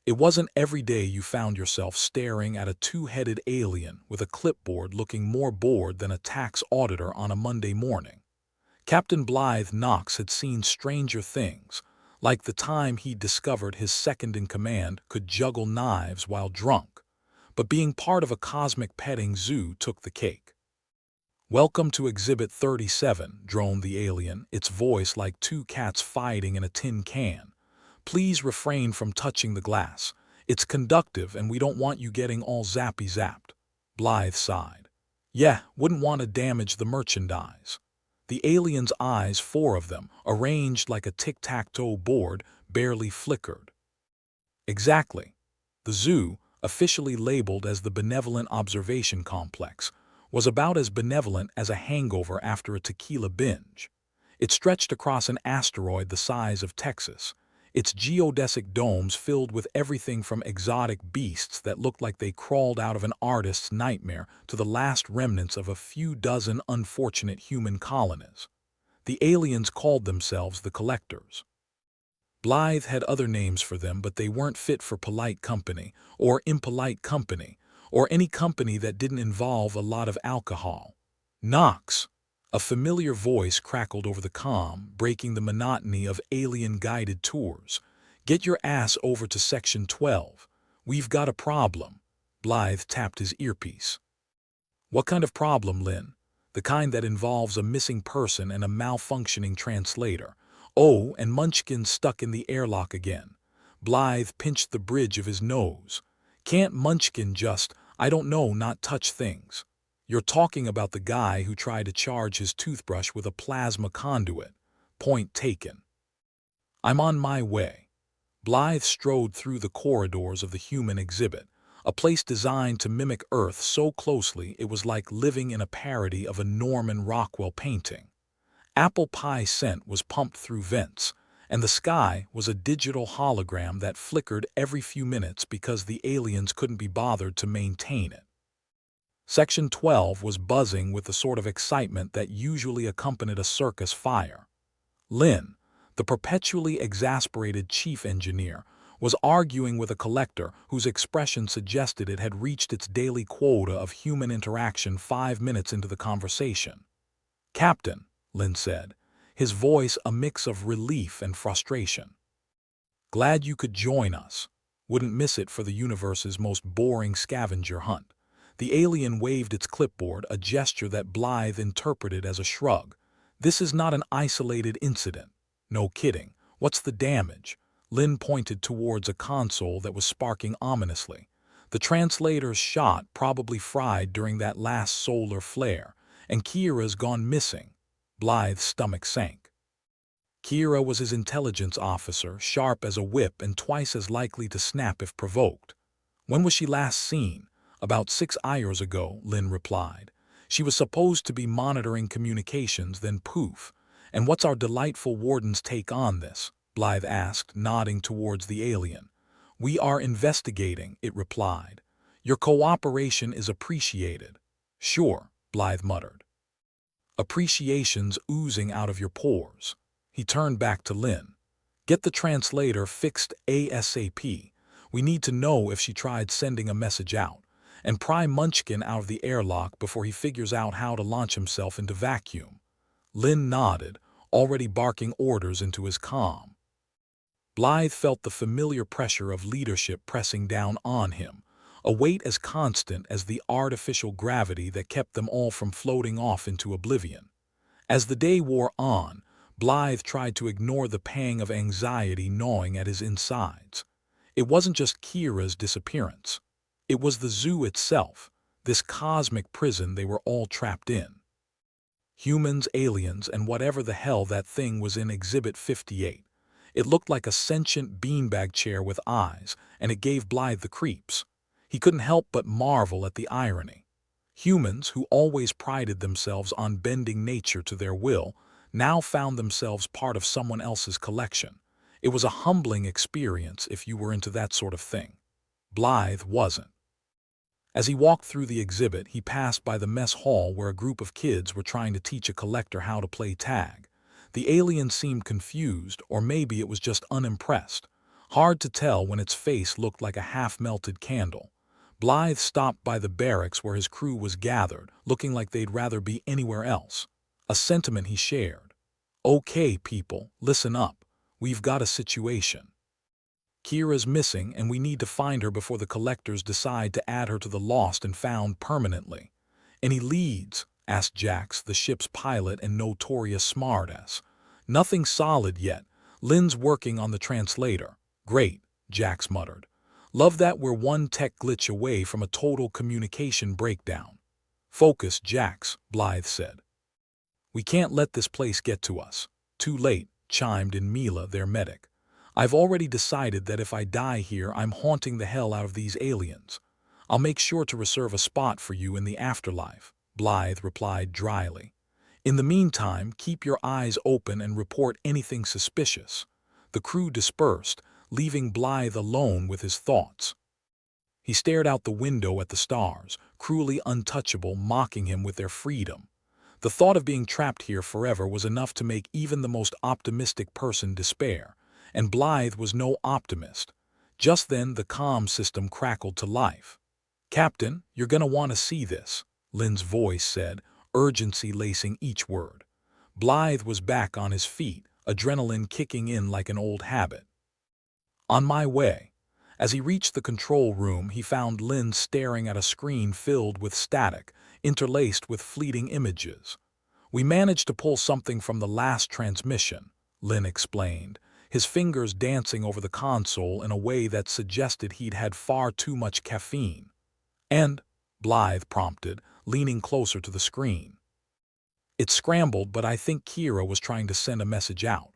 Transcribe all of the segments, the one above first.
It wasn't every day you found yourself staring at a two-headed alien with a clipboard looking more bored than a tax auditor on a Monday morning. Captain Blythe Knox had seen stranger things, like the time he discovered his second-in-command could juggle knives while drunk, but being part of a cosmic petting zoo took the cake. "Welcome to Exhibit 37, droned the alien, its voice like two cats fighting in a tin can. "Please refrain from touching the glass. It's conductive and we don't want you getting all zappy-zapped." Blythe sighed. "Yeah, wouldn't want to damage the merchandise." The alien's eyes, four of them, arranged like a tic-tac-toe board, barely flickered. Exactly. The zoo, officially labeled as the Benevolent Observation Complex, was about as benevolent as a hangover after a tequila binge. It stretched across an asteroid the size of Texas, its geodesic domes filled with everything from exotic beasts that looked like they crawled out of an artist's nightmare to the last remnants of a few dozen unfortunate human colonies. The aliens called themselves the Collectors. Blythe had other names for them, but they weren't fit for polite company, or impolite company, or any company that didn't involve a lot of alcohol. "Knox!" A familiar voice crackled over the comm, breaking the monotony of alien-guided tours. "Get your ass over to Section 12. We've got a problem." Blythe tapped his earpiece. "What kind of problem, Lynn?" "The kind that involves a missing person and a malfunctioning translator. Oh, and Munchkin stuck in the airlock again." Blythe pinched the bridge of his nose. "Can't Munchkin just, I don't know, not touch things?" "You're talking about the guy who tried to charge his toothbrush with a plasma conduit." "Point taken." "I'm on my way." Blythe strode through the corridors of the human exhibit, a place designed to mimic Earth so closely it was like living in a parody of a Norman Rockwell painting. Apple pie scent was pumped through vents, and the sky was a digital hologram that flickered every few minutes because the aliens couldn't be bothered to maintain it. Section 12 was buzzing with the sort of excitement that usually accompanied a circus fire. Lynn, the perpetually exasperated chief engineer, was arguing with a collector whose expression suggested it had reached its daily quota of human interaction 5 minutes into the conversation. "Captain," Lynn said, his voice a mix of relief and frustration. "Glad you could join us. Wouldn't miss it for the universe's most boring scavenger hunt." The alien waved its clipboard, a gesture that Blythe interpreted as a shrug. "This is not an isolated incident." "No kidding. What's the damage?" Lynn pointed towards a console that was sparking ominously. "The translator's shot probably fried during that last solar flare, and Kira's gone missing." Blythe's stomach sank. Kira was his intelligence officer, sharp as a whip and twice as likely to snap if provoked. "When was she last seen?" "About 6 hours ago," Lynn replied. "She was supposed to be monitoring communications, then poof." "And what's our delightful warden's take on this?" Blythe asked, nodding towards the alien. "We are investigating," it replied. "Your cooperation is appreciated." "Sure," Blythe muttered. "Appreciation's oozing out of your pores." He turned back to Lynn. "Get the translator fixed ASAP. We need to know if she tried sending a message out. And pry Munchkin out of the airlock before he figures out how to launch himself into vacuum." Lynn nodded, already barking orders into his comm. Blythe felt the familiar pressure of leadership pressing down on him, a weight as constant as the artificial gravity that kept them all from floating off into oblivion. As the day wore on, Blythe tried to ignore the pang of anxiety gnawing at his insides. It wasn't just Kira's disappearance. It was the zoo itself, this cosmic prison they were all trapped in. Humans, aliens, and whatever the hell that thing was in Exhibit 58. It looked like a sentient beanbag chair with eyes, and it gave Blythe the creeps. He couldn't help but marvel at the irony. Humans, who always prided themselves on bending nature to their will, now found themselves part of someone else's collection. It was a humbling experience if you were into that sort of thing. Blythe wasn't. As he walked through the exhibit, he passed by the mess hall where a group of kids were trying to teach a collector how to play tag. The alien seemed confused, or maybe it was just unimpressed. Hard to tell when its face looked like a half-melted candle. Blythe stopped by the barracks where his crew was gathered, looking like they'd rather be anywhere else. A sentiment he shared. "Okay, people, listen up. We've got a situation. Kira's missing, and we need to find her before the collectors decide to add her to the lost and found permanently." "Any leads?" asked Jax, the ship's pilot and notorious smartass. "Nothing solid yet. Lynn's working on the translator." "Great," Jax muttered. "Love that we're one tech glitch away from a total communication breakdown." "Focus, Jax," Blythe said. "We can't let this place get to us." "Too late," chimed in Mila, their medic. "I've already decided that if I die here, I'm haunting the hell out of these aliens. I'll make sure to reserve a spot for you in the afterlife," Blythe replied dryly. "In the meantime, keep your eyes open and report anything suspicious." The crew dispersed, leaving Blythe alone with his thoughts. He stared out the window at the stars, cruelly untouchable, mocking him with their freedom. The thought of being trapped here forever was enough to make even the most optimistic person despair, and Blythe was no optimist. Just then the comm system crackled to life. "Captain, you're gonna want to see this," Lynn's voice said, urgency lacing each word. Blythe was back on his feet, adrenaline kicking in like an old habit. "On my way." As he reached the control room, he found Lynn staring at a screen filled with static, interlaced with fleeting images. "We managed to pull something from the last transmission," Lynn explained, his fingers dancing over the console in a way that suggested he'd had far too much caffeine. "And?" Blythe prompted, leaning closer to the screen. "It's scrambled, but I think Kira was trying to send a message out."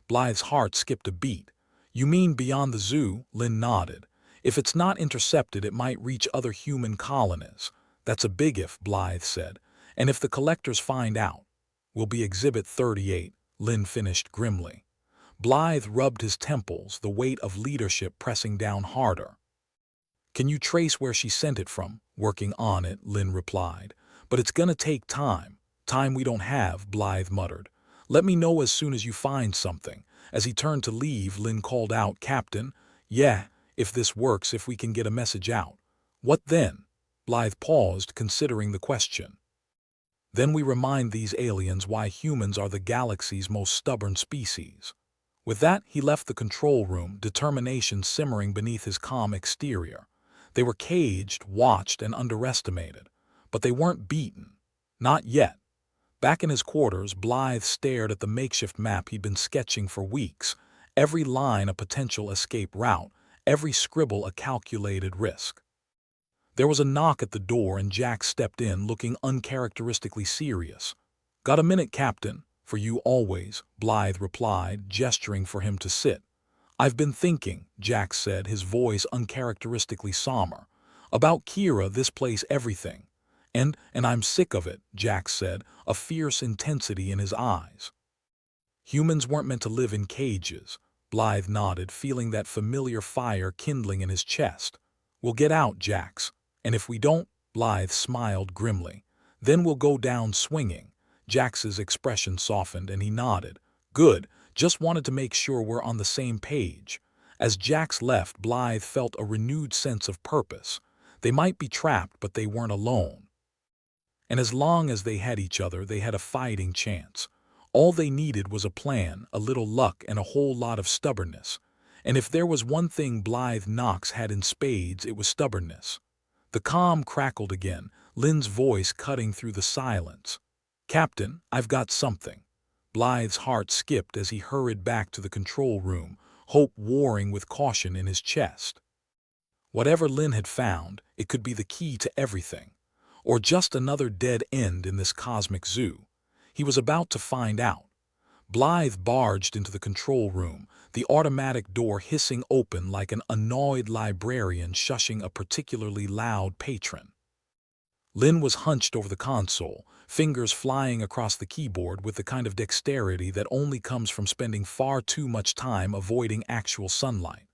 Blythe's heart skipped a beat. "You mean beyond the zoo?" Lynn nodded. "If it's not intercepted, it might reach other human colonies." "That's a big if," Blythe said. "And if the collectors find out, we'll be Exhibit 38, Lynn finished grimly. Blythe rubbed his temples, the weight of leadership pressing down harder. "Can you trace where she sent it from?" "Working on it," Lynn replied. "But it's gonna take time." "Time we don't have," Blythe muttered. "Let me know as soon as you find something." As he turned to leave, Lynn called out, "Captain." "Yeah, if this works, if we can get a message out." "What then?" Blythe paused, considering the question. "Then we remind these aliens why humans are the galaxy's most stubborn species." With that, he left the control room, determination simmering beneath his calm exterior. They were caged, watched, and underestimated. But they weren't beaten. Not yet. Back in his quarters, Blythe stared at the makeshift map he'd been sketching for weeks, every line a potential escape route, every scribble a calculated risk. There was a knock at the door, and Jack stepped in, looking uncharacteristically serious. "Got a minute, Captain?" "For you always," Blythe replied, gesturing for him to sit. "I've been thinking," Jack said, his voice uncharacteristically somber. "About Kira, this place, everything." And I'm sick of it," Jack said, a fierce intensity in his eyes. "Humans weren't meant to live in cages." Blythe nodded, feeling that familiar fire kindling in his chest. "We'll get out, Jax. And if we don't," Blythe smiled grimly, "then we'll go down swinging." Jax's expression softened, and he nodded. "Good, just wanted to make sure we're on the same page." As Jax left, Blythe felt a renewed sense of purpose. They might be trapped, but they weren't alone. And as long as they had each other, they had a fighting chance. All they needed was a plan, a little luck, and a whole lot of stubbornness. And if there was one thing Blythe Knox had in spades, it was stubbornness. The comm crackled again, Lynn's voice cutting through the silence. "Captain, I've got something." Blythe's heart skipped as he hurried back to the control room, hope warring with caution in his chest. Whatever Lynn had found, it could be the key to everything. Or just another dead end in this cosmic zoo. He was about to find out. Blythe barged into the control room, the automatic door hissing open like an annoyed librarian shushing a particularly loud patron. Lynn was hunched over the console, fingers flying across the keyboard with the kind of dexterity that only comes from spending far too much time avoiding actual sunlight.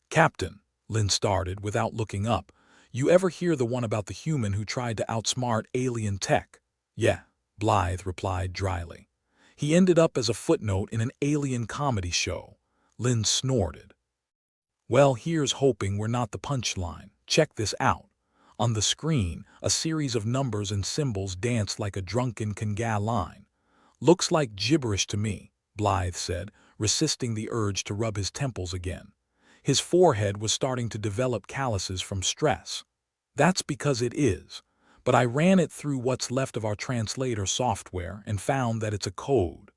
"Captain," Lynn started without looking up, "you ever hear the one about the human who tried to outsmart alien tech?" "Yeah," Blythe replied dryly. "He ended up as a footnote in an alien comedy show." Lynn snorted. Well, here's hoping we're not the punchline. Check this out. On the screen, a series of numbers and symbols danced like a drunken Kanga line. Looks like gibberish to me, Blythe said, resisting the urge to rub his temples again. His forehead was starting to develop calluses from stress. That's because it is. But I ran it through what's left of our translator software and found that it's a code.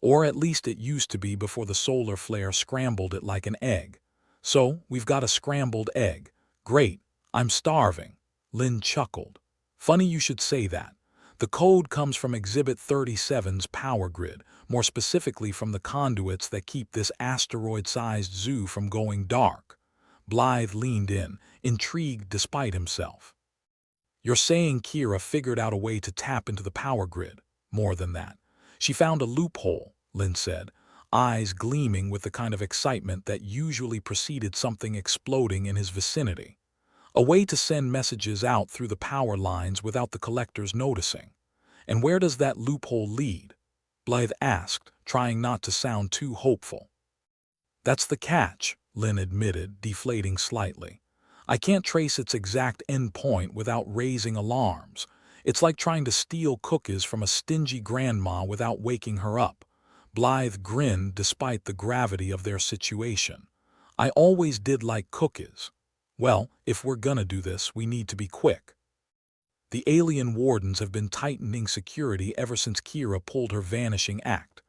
Or at least it used to be before the solar flare scrambled it like an egg. So, we've got a scrambled egg. Great, I'm starving. Lynn chuckled. Funny you should say that. The code comes from Exhibit 37's power grid, more specifically from the conduits that keep this asteroid-sized zoo from going dark. Blythe leaned in, intrigued despite himself. You're saying Kira figured out a way to tap into the power grid? More than that. She found a loophole, Lynn said, eyes gleaming with the kind of excitement that usually preceded something exploding in his vicinity. A way to send messages out through the power lines without the collectors noticing. And where does that loophole lead? Blythe asked, trying not to sound too hopeful. That's the catch, Lynn admitted, deflating slightly. I can't trace its exact endpoint without raising alarms. It's like trying to steal cookies from a stingy grandma without waking her up. Blythe grinned despite the gravity of their situation. I always did like cookies. Well, if we're gonna do this, we need to be quick. The alien wardens have been tightening security ever since Kira pulled her vanishing act.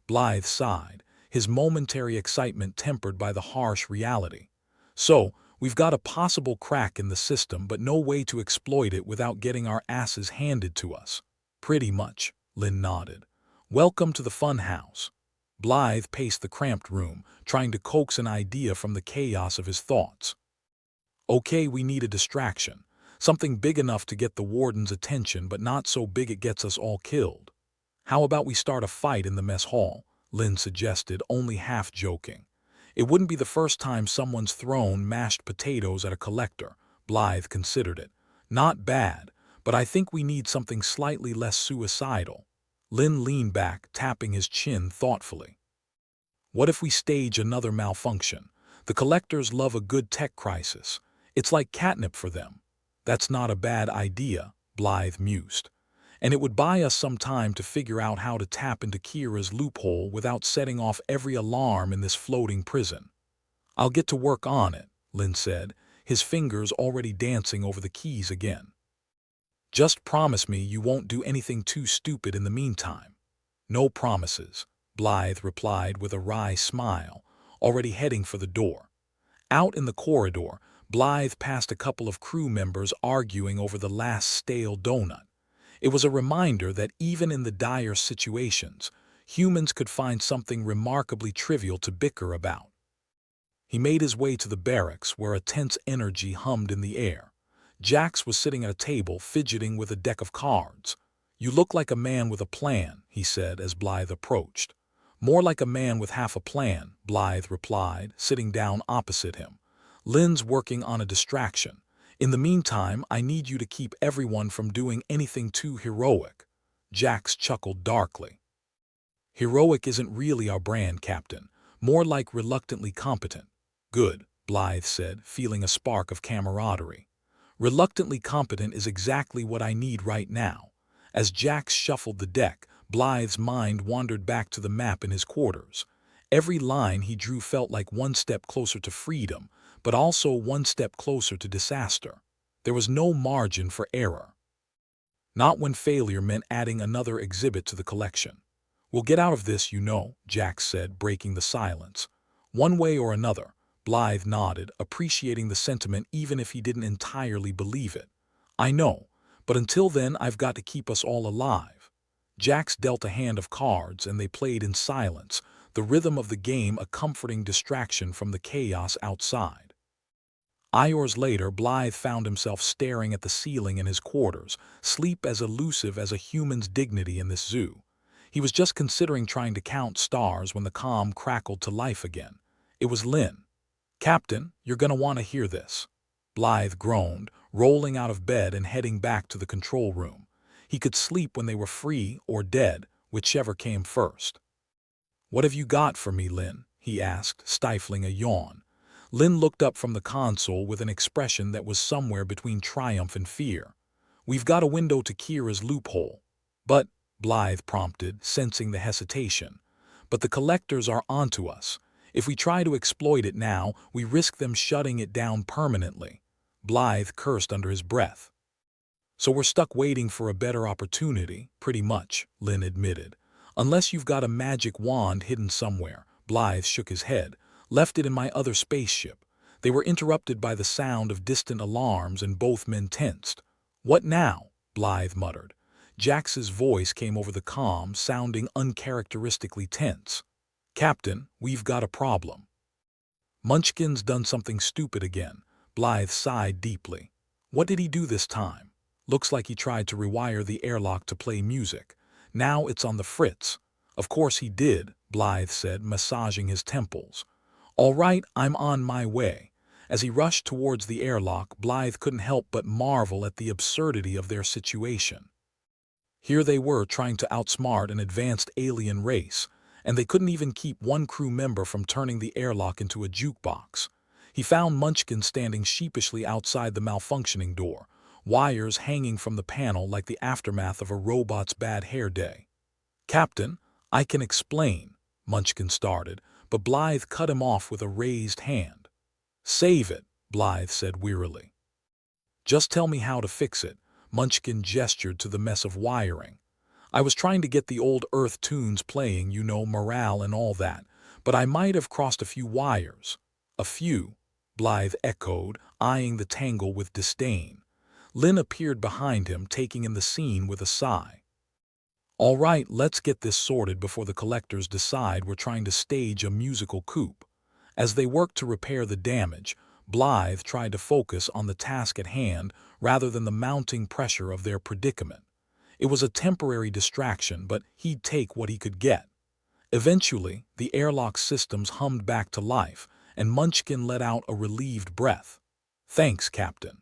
Blythe sighed, his momentary excitement tempered by the harsh reality. So, we've got a possible crack in the system but no way to exploit it without getting our asses handed to us. Pretty much, Lynn nodded. Welcome to the fun house. Blythe paced the cramped room, trying to coax an idea from the chaos of his thoughts. Okay, we need a distraction. Something big enough to get the warden's attention but not so big it gets us all killed. How about we start a fight in the mess hall? Lynn suggested, only half joking. It wouldn't be the first time someone's thrown mashed potatoes at a collector. Blythe considered it. Not bad, but I think we need something slightly less suicidal. Lynn leaned back, tapping his chin thoughtfully. What if we stage another malfunction? The collectors love a good tech crisis. It's like catnip for them. That's not a bad idea, Blythe mused. And it would buy us some time to figure out how to tap into Kira's loophole without setting off every alarm in this floating prison. I'll get to work on it, Lynn said, his fingers already dancing over the keys again. Just promise me you won't do anything too stupid in the meantime. No promises, Blythe replied with a wry smile, already heading for the door. Out in the corridor, Blythe passed a couple of crew members arguing over the last stale donut. It was a reminder that even in the dire situations, humans could find something remarkably trivial to bicker about. He made his way to the barracks where a tense energy hummed in the air. Jax was sitting at a table fidgeting with a deck of cards. You look like a man with a plan, he said as Blythe approached. More like a man with half a plan, Blythe replied, sitting down opposite him. Lynn's working on a distraction. In the meantime, I need you to keep everyone from doing anything too heroic. Jax chuckled darkly. Heroic isn't really our brand, Captain. More like reluctantly competent. Good, Blythe said, feeling a spark of camaraderie. Reluctantly competent is exactly what I need right now. As Jax shuffled the deck, Blythe's mind wandered back to the map in his quarters. Every line he drew felt like one step closer to freedom, but also one step closer to disaster. There was no margin for error. Not when failure meant adding another exhibit to the collection. We'll get out of this, you know, Jax said, breaking the silence. One way or another. Blythe nodded, appreciating the sentiment even if he didn't entirely believe it. I know, but until then I've got to keep us all alive. Jax dealt a hand of cards and they played in silence, the rhythm of the game a comforting distraction from the chaos outside. Hours later, Blythe found himself staring at the ceiling in his quarters, sleep as elusive as a human's dignity in this zoo. He was just considering trying to count stars when the comm crackled to life again. It was Lynn. Captain, you're gonna want to hear this. Blythe groaned, rolling out of bed and heading back to the control room. He could sleep when they were free or dead, whichever came first. What have you got for me, Lynn? He asked, stifling a yawn. Lynn looked up from the console with an expression that was somewhere between triumph and fear. "We've got a window to Kira's loophole." "But," Blythe prompted, sensing the hesitation, "but the collectors are onto us. If we try to exploit it now, we risk them shutting it down permanently." Blythe cursed under his breath. "So we're stuck waiting for a better opportunity, pretty much," Lynn admitted. "Unless you've got a magic wand hidden somewhere." Blythe shook his head. "Left it in my other spaceship." They were interrupted by the sound of distant alarms and both men tensed. "What now?" Blythe muttered. Jax's voice came over the comm, sounding uncharacteristically tense. "Captain, we've got a problem." "Munchkin's done something stupid again." Blythe sighed deeply. "What did he do this time?" "Looks like he tried to rewire the airlock to play music. Now it's on the fritz." "Of course he did," Blythe said, massaging his temples. "All right, I'm on my way." As he rushed towards the airlock, Blythe couldn't help but marvel at the absurdity of their situation. Here they were trying to outsmart an advanced alien race, and they couldn't even keep one crew member from turning the airlock into a jukebox. He found Munchkin standing sheepishly outside the malfunctioning door, wires hanging from the panel like the aftermath of a robot's bad hair day. "Captain, I can explain," Munchkin started, but Blythe cut him off with a raised hand. "Save it," Blythe said wearily. "Just tell me how to fix it." Munchkin gestured to the mess of wiring. "I was trying to get the old Earth tunes playing, you know, morale and all that, but I might have crossed a few wires." "A few," Blythe echoed, eyeing the tangle with disdain. Lynn appeared behind him, taking in the scene with a sigh. "All right, let's get this sorted before the collectors decide we're trying to stage a musical coup." As they worked to repair the damage, Blythe tried to focus on the task at hand rather than the mounting pressure of their predicament. It was a temporary distraction, but he'd take what he could get. Eventually, the airlock systems hummed back to life, and Munchkin let out a relieved breath. "Thanks, Captain."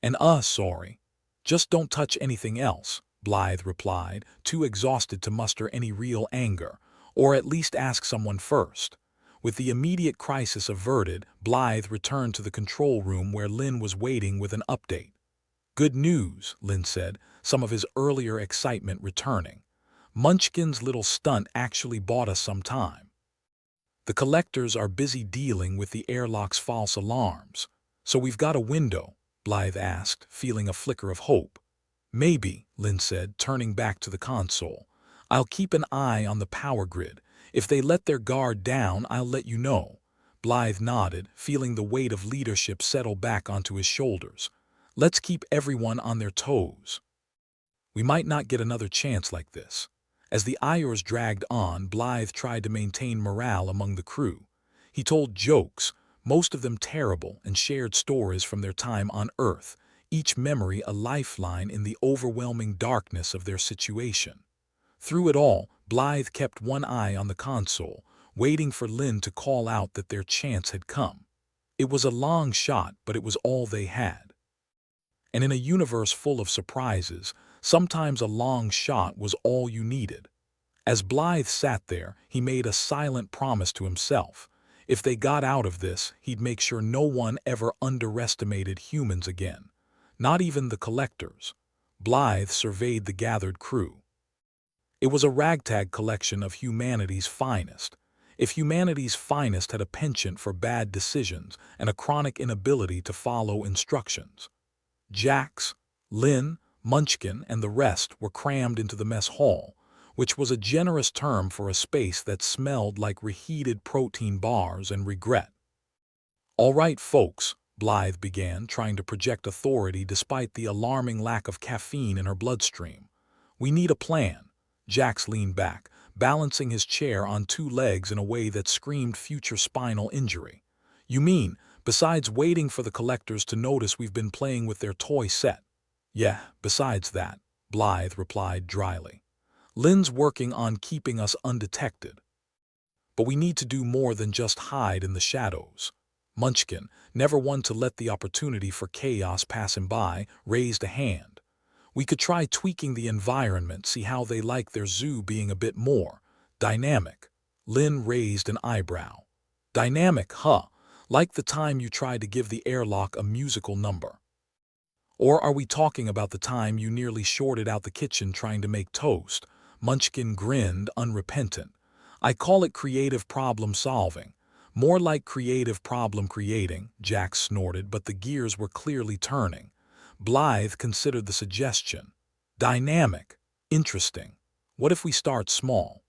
"And sorry. Just don't touch anything else," Blythe replied, too exhausted to muster any real anger, "or at least ask someone first." With the immediate crisis averted, Blythe returned to the control room where Lynn was waiting with an update. "Good news," Lynn said, some of his earlier excitement returning. "Munchkin's little stunt actually bought us some time. The collectors are busy dealing with the airlock's false alarms. So we've got a window?" Blythe asked, feeling a flicker of hope. "Maybe," Lynn said, turning back to the console. "I'll keep an eye on the power grid. If they let their guard down, I'll let you know." Blythe nodded, feeling the weight of leadership settle back onto his shoulders. "Let's keep everyone on their toes. We might not get another chance like this." As the hours dragged on, Blythe tried to maintain morale among the crew. He told jokes, most of them terrible, and shared stories from their time on Earth, each memory a lifeline in the overwhelming darkness of their situation. Through it all, Blythe kept one eye on the console, waiting for Lynn to call out that their chance had come. It was a long shot, but it was all they had. And in a universe full of surprises, sometimes a long shot was all you needed. As Blythe sat there, he made a silent promise to himself. If they got out of this, he'd make sure no one ever underestimated humans again. Not even the collectors. Blythe surveyed the gathered crew. It was a ragtag collection of humanity's finest. If humanity's finest had a penchant for bad decisions and a chronic inability to follow instructions. Jax, Lynn, Munchkin, and the rest were crammed into the mess hall, which was a generous term for a space that smelled like reheated protein bars and regret. "All right, folks," Blythe began, trying to project authority despite the alarming lack of caffeine in her bloodstream. "We need a plan." Jax leaned back, balancing his chair on two legs in a way that screamed future spinal injury. "You mean, besides waiting for the collectors to notice we've been playing with their toy set?" "Yeah, besides that," Blythe replied dryly. "Lynn's working on keeping us undetected. But we need to do more than just hide in the shadows." Munchkin, never one to let the opportunity for chaos pass him by, raised a hand. "We could try tweaking the environment, see how they like their zoo being a bit more dynamic." Lynn raised an eyebrow. "Dynamic, huh?" Like the time you tried to give the airlock a musical number. Or are we talking about the time you nearly shorted out the kitchen trying to make toast? Munchkin grinned, unrepentant. I call it creative problem solving. More like creative problem creating, Jack snorted, but the gears were clearly turning. Blythe considered the suggestion. Dynamic. Interesting. What if we start small?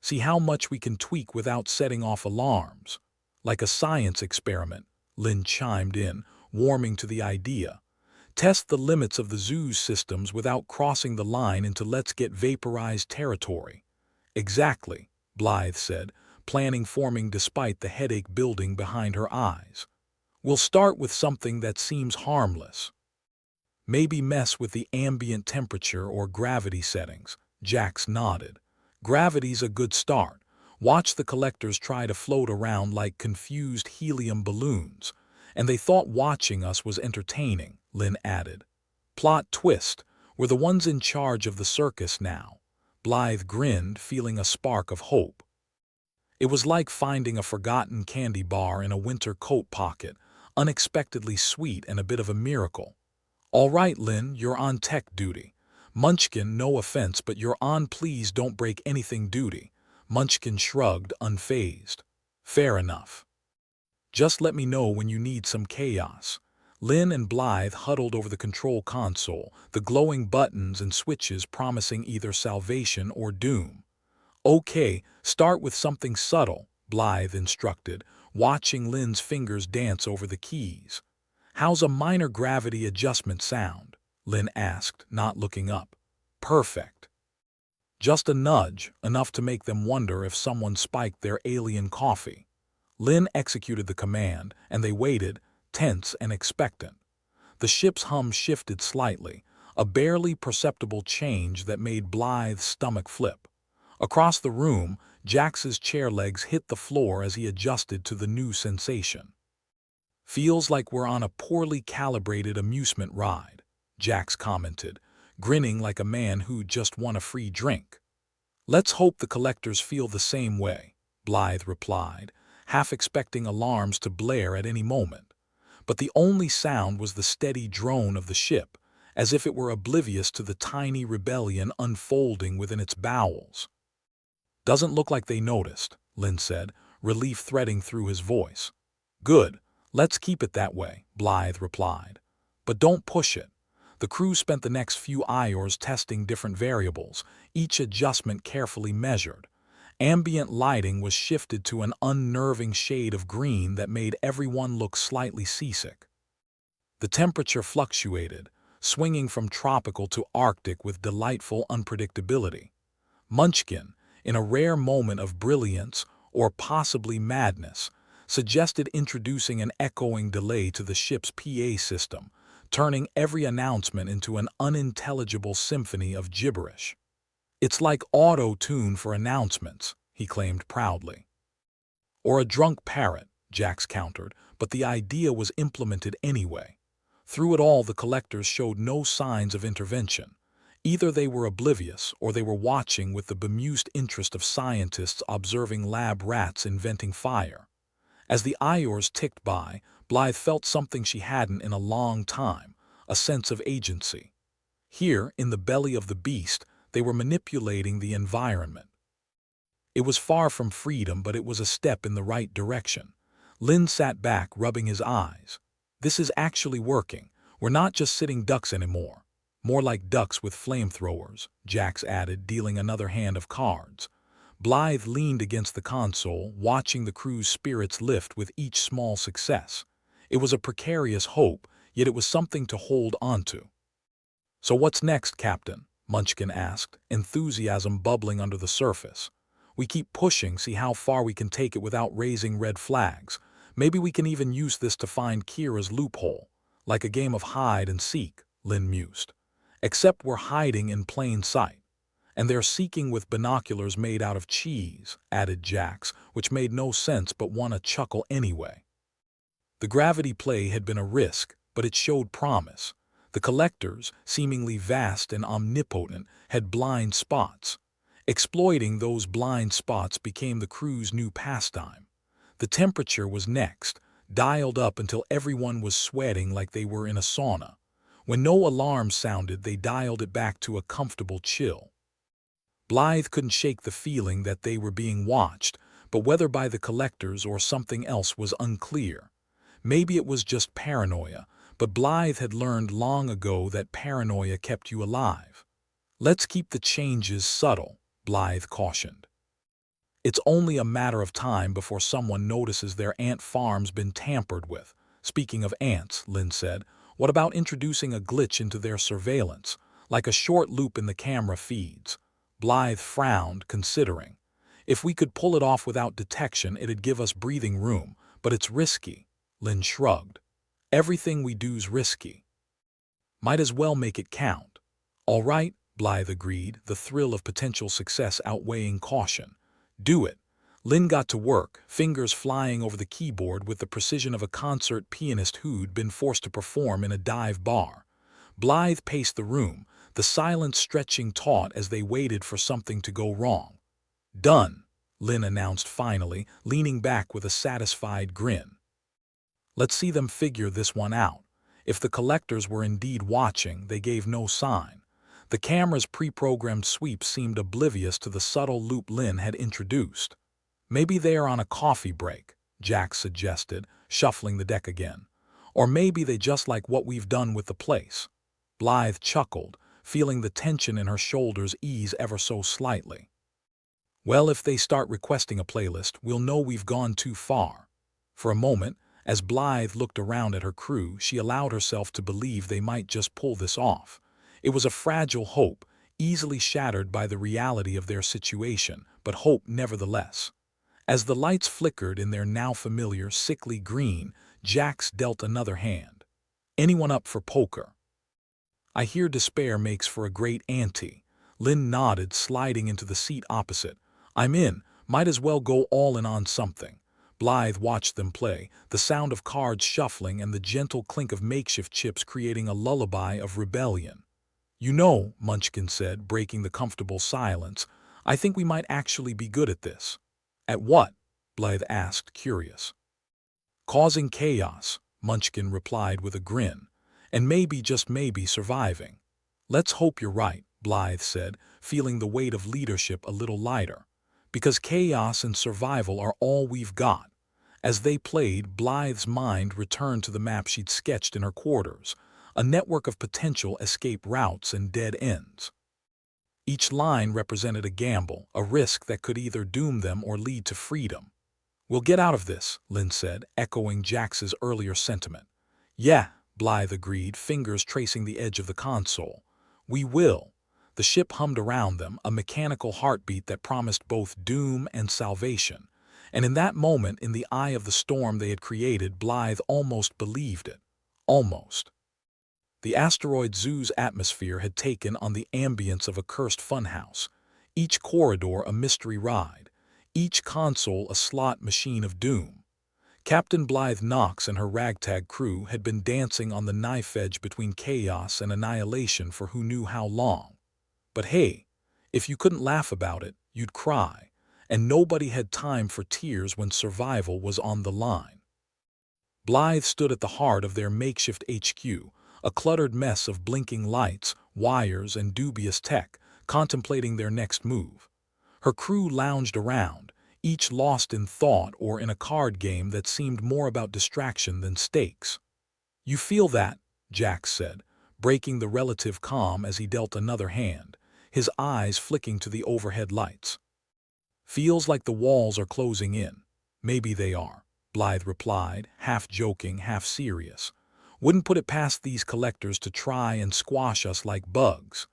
See how much we can tweak without setting off alarms. Like a science experiment, Lynn chimed in, warming to the idea. Test the limits of the zoo's systems without crossing the line into let's get vaporized territory. Exactly, Blythe said, planning forming despite the headache building behind her eyes. We'll start with something that seems harmless. Maybe mess with the ambient temperature or gravity settings. Jax nodded. Gravity's a good start. Watch the collectors try to float around like confused helium balloons. And they thought watching us was entertaining, Lynn added. Plot twist. We're the ones in charge of the circus now. Blythe grinned, feeling a spark of hope. It was like finding a forgotten candy bar in a winter coat pocket, unexpectedly sweet and a bit of a miracle. All right, Lynn, you're on tech duty. Munchkin, no offense, but you're on please don't break anything duty. Munchkin shrugged, unfazed. Fair enough. Just let me know when you need some chaos. Lynn and Blythe huddled over the control console, the glowing buttons and switches promising either salvation or doom. Okay, start with something subtle, Blythe instructed, watching Lynn's fingers dance over the keys. How's a minor gravity adjustment sound? Lynn asked, not looking up. Perfect. Just a nudge, enough to make them wonder if someone spiked their alien coffee. Lynn executed the command, and they waited, tense and expectant. The ship's hum shifted slightly, a barely perceptible change that made Blythe's stomach flip. Across the room, Jax's chair legs hit the floor as he adjusted to the new sensation. Feels like we're on a poorly calibrated amusement ride, Jax commented, grinning like a man who just won a free drink. Let's hope the collectors feel the same way, Blythe replied, half expecting alarms to blare at any moment. But the only sound was the steady drone of the ship, as if it were oblivious to the tiny rebellion unfolding within its bowels. Doesn't look like they noticed, Lynn said, relief threading through his voice. Good. Let's keep it that way, Blythe replied. But don't push it. The crew spent the next few hours testing different variables, each adjustment carefully measured. Ambient lighting was shifted to an unnerving shade of green that made everyone look slightly seasick. The temperature fluctuated, swinging from tropical to Arctic with delightful unpredictability. Munchkin, in a rare moment of brilliance or possibly madness, suggested introducing an echoing delay to the ship's PA system, turning every announcement into an unintelligible symphony of gibberish. It's like auto-tune for announcements, he claimed proudly. Or a drunk parrot, Jax countered, but the idea was implemented anyway. Through it all, the collectors showed no signs of intervention. Either they were oblivious or they were watching with the bemused interest of scientists observing lab rats inventing fire. As the hours ticked by, Blythe felt something she hadn't in a long time, a sense of agency. Here, in the belly of the beast, they were manipulating the environment. It was far from freedom, but it was a step in the right direction. Lynn sat back, rubbing his eyes. This is actually working. We're not just sitting ducks anymore. More like ducks with flamethrowers, Jax added, dealing another hand of cards. Blythe leaned against the console, watching the crew's spirits lift with each small success. It was a precarious hope, yet it was something to hold onto. So what's next, Captain? Munchkin asked, enthusiasm bubbling under the surface. We keep pushing, see how far we can take it without raising red flags. Maybe we can even use this to find Kira's loophole. Like a game of hide and seek, Lynn mused. Except we're hiding in plain sight. And they're seeking with binoculars made out of cheese, added Jax, which made no sense but won a chuckle anyway. The gravity play had been a risk, but it showed promise. The collectors, seemingly vast and omnipotent, had blind spots. Exploiting those blind spots became the crew's new pastime. The temperature was next, dialed up until everyone was sweating like they were in a sauna. When no alarm sounded, they dialed it back to a comfortable chill. Blythe couldn't shake the feeling that they were being watched, but whether by the collectors or something else was unclear. Maybe it was just paranoia, but Blythe had learned long ago that paranoia kept you alive. "Let's keep the changes subtle," Blythe cautioned. "It's only a matter of time before someone notices their ant farm's been tampered with." "Speaking of ants," Lynn said, "what about introducing a glitch into their surveillance, like a short loop in the camera feeds?" Blythe frowned, considering. "If we could pull it off without detection, it'd give us breathing room, but it's risky." Lynn shrugged. "Everything we do's risky. Might as well make it count." "All right," Blythe agreed, the thrill of potential success outweighing caution. "Do it." Lynn got to work, fingers flying over the keyboard with the precision of a concert pianist who'd been forced to perform in a dive bar. Blythe paced the room, the silence stretching taut as they waited for something to go wrong. "Done," Lynn announced finally, leaning back with a satisfied grin. "Let's see them figure this one out." If the collectors were indeed watching, they gave no sign. The camera's pre-programmed sweep seemed oblivious to the subtle loop Lynn had introduced. "Maybe they are on a coffee break," Jack suggested, shuffling the deck again. "Or maybe they just like what we've done with the place." Blythe chuckled, feeling the tension in her shoulders ease ever so slightly. "Well, if they start requesting a playlist, we'll know we've gone too far." For a moment, as Blythe looked around at her crew, she allowed herself to believe they might just pull this off. It was a fragile hope, easily shattered by the reality of their situation, but hope nevertheless. As the lights flickered in their now familiar sickly green, Jax dealt another hand. "Anyone up for poker?" "I hear despair makes for a great ante." Lynn nodded, sliding into the seat opposite. "I'm in. Might as well go all in on something." Blythe watched them play, the sound of cards shuffling and the gentle clink of makeshift chips creating a lullaby of rebellion. "You know," Munchkin said, breaking the comfortable silence, "I think we might actually be good at this." "At what?" Blythe asked, curious. "Causing chaos," Munchkin replied with a grin. "And maybe, just maybe, surviving." "Let's hope you're right," Blythe said, feeling the weight of leadership a little lighter. "Because chaos and survival are all we've got." As they played, Blythe's mind returned to the map she'd sketched in her quarters, a network of potential escape routes and dead ends. Each line represented a gamble, a risk that could either doom them or lead to freedom. "We'll get out of this," Lynn said, echoing Jax's earlier sentiment. "Yeah," Blythe agreed, fingers tracing the edge of the console. "We will." The ship hummed around them, a mechanical heartbeat that promised both doom and salvation. And in that moment, in the eye of the storm they had created, Blythe almost believed it. Almost. The asteroid zoo's atmosphere had taken on the ambience of a cursed funhouse, each corridor a mystery ride, each console a slot machine of doom. Captain Blythe Knox and her ragtag crew had been dancing on the knife edge between chaos and annihilation for who knew how long. But hey, if you couldn't laugh about it, you'd cry, and nobody had time for tears when survival was on the line. Blythe stood at the heart of their makeshift HQ, a cluttered mess of blinking lights, wires, and dubious tech, contemplating their next move. Her crew lounged around, each lost in thought or in a card game that seemed more about distraction than stakes. "You feel that?" Jax said, breaking the relative calm as he dealt another hand, his eyes flicking to the overhead lights. "Feels like the walls are closing in." "Maybe they are," Blythe replied, half joking, half serious. "Wouldn't put it past these collectors to try and squash us like bugs."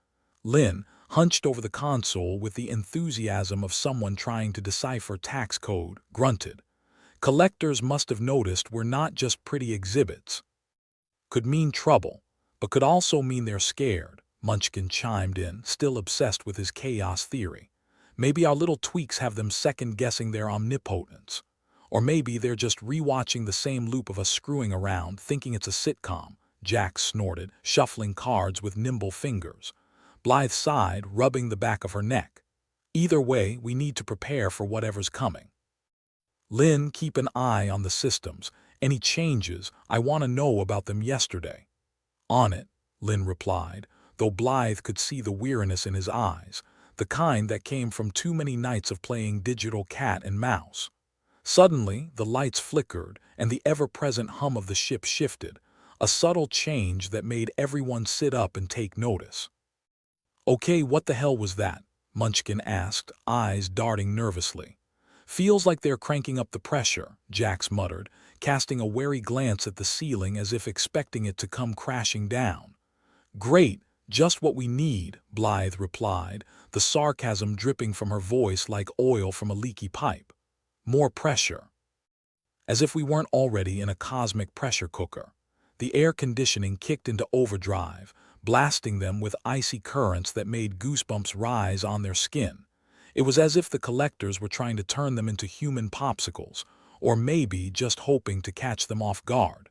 Lynn, hunched over the console with the enthusiasm of someone trying to decipher tax code, grunted. "Collectors must have noticed we're not just pretty exhibits." "Could mean trouble, but could also mean they're scared," Munchkin chimed in, still obsessed with his chaos theory. "Maybe our little tweaks have them second-guessing their omnipotence. Or maybe they're just rewatching the same loop of us screwing around, thinking it's a sitcom," Jax snorted, shuffling cards with nimble fingers. Blythe sighed, rubbing the back of her neck. "Either way, we need to prepare for whatever's coming." "Lynn, keep an eye on the systems. Any changes? I want to know about them yesterday." "On it," Lynn replied, though Blythe could see the weariness in his eyes, the kind that came from too many nights of playing digital cat and mouse. Suddenly, the lights flickered, and the ever-present hum of the ship shifted, a subtle change that made everyone sit up and take notice. "Okay, what the hell was that?" Munchkin asked, eyes darting nervously. "Feels like they're cranking up the pressure," Jax muttered, casting a wary glance at the ceiling as if expecting it to come crashing down. "Great, just what we need," Blythe replied, the sarcasm dripping from her voice like oil from a leaky pipe. "More pressure." As if we weren't already in a cosmic pressure cooker. The air conditioning kicked into overdrive, blasting them with icy currents that made goosebumps rise on their skin. It was as if the collectors were trying to turn them into human popsicles, or maybe just hoping to catch them off guard.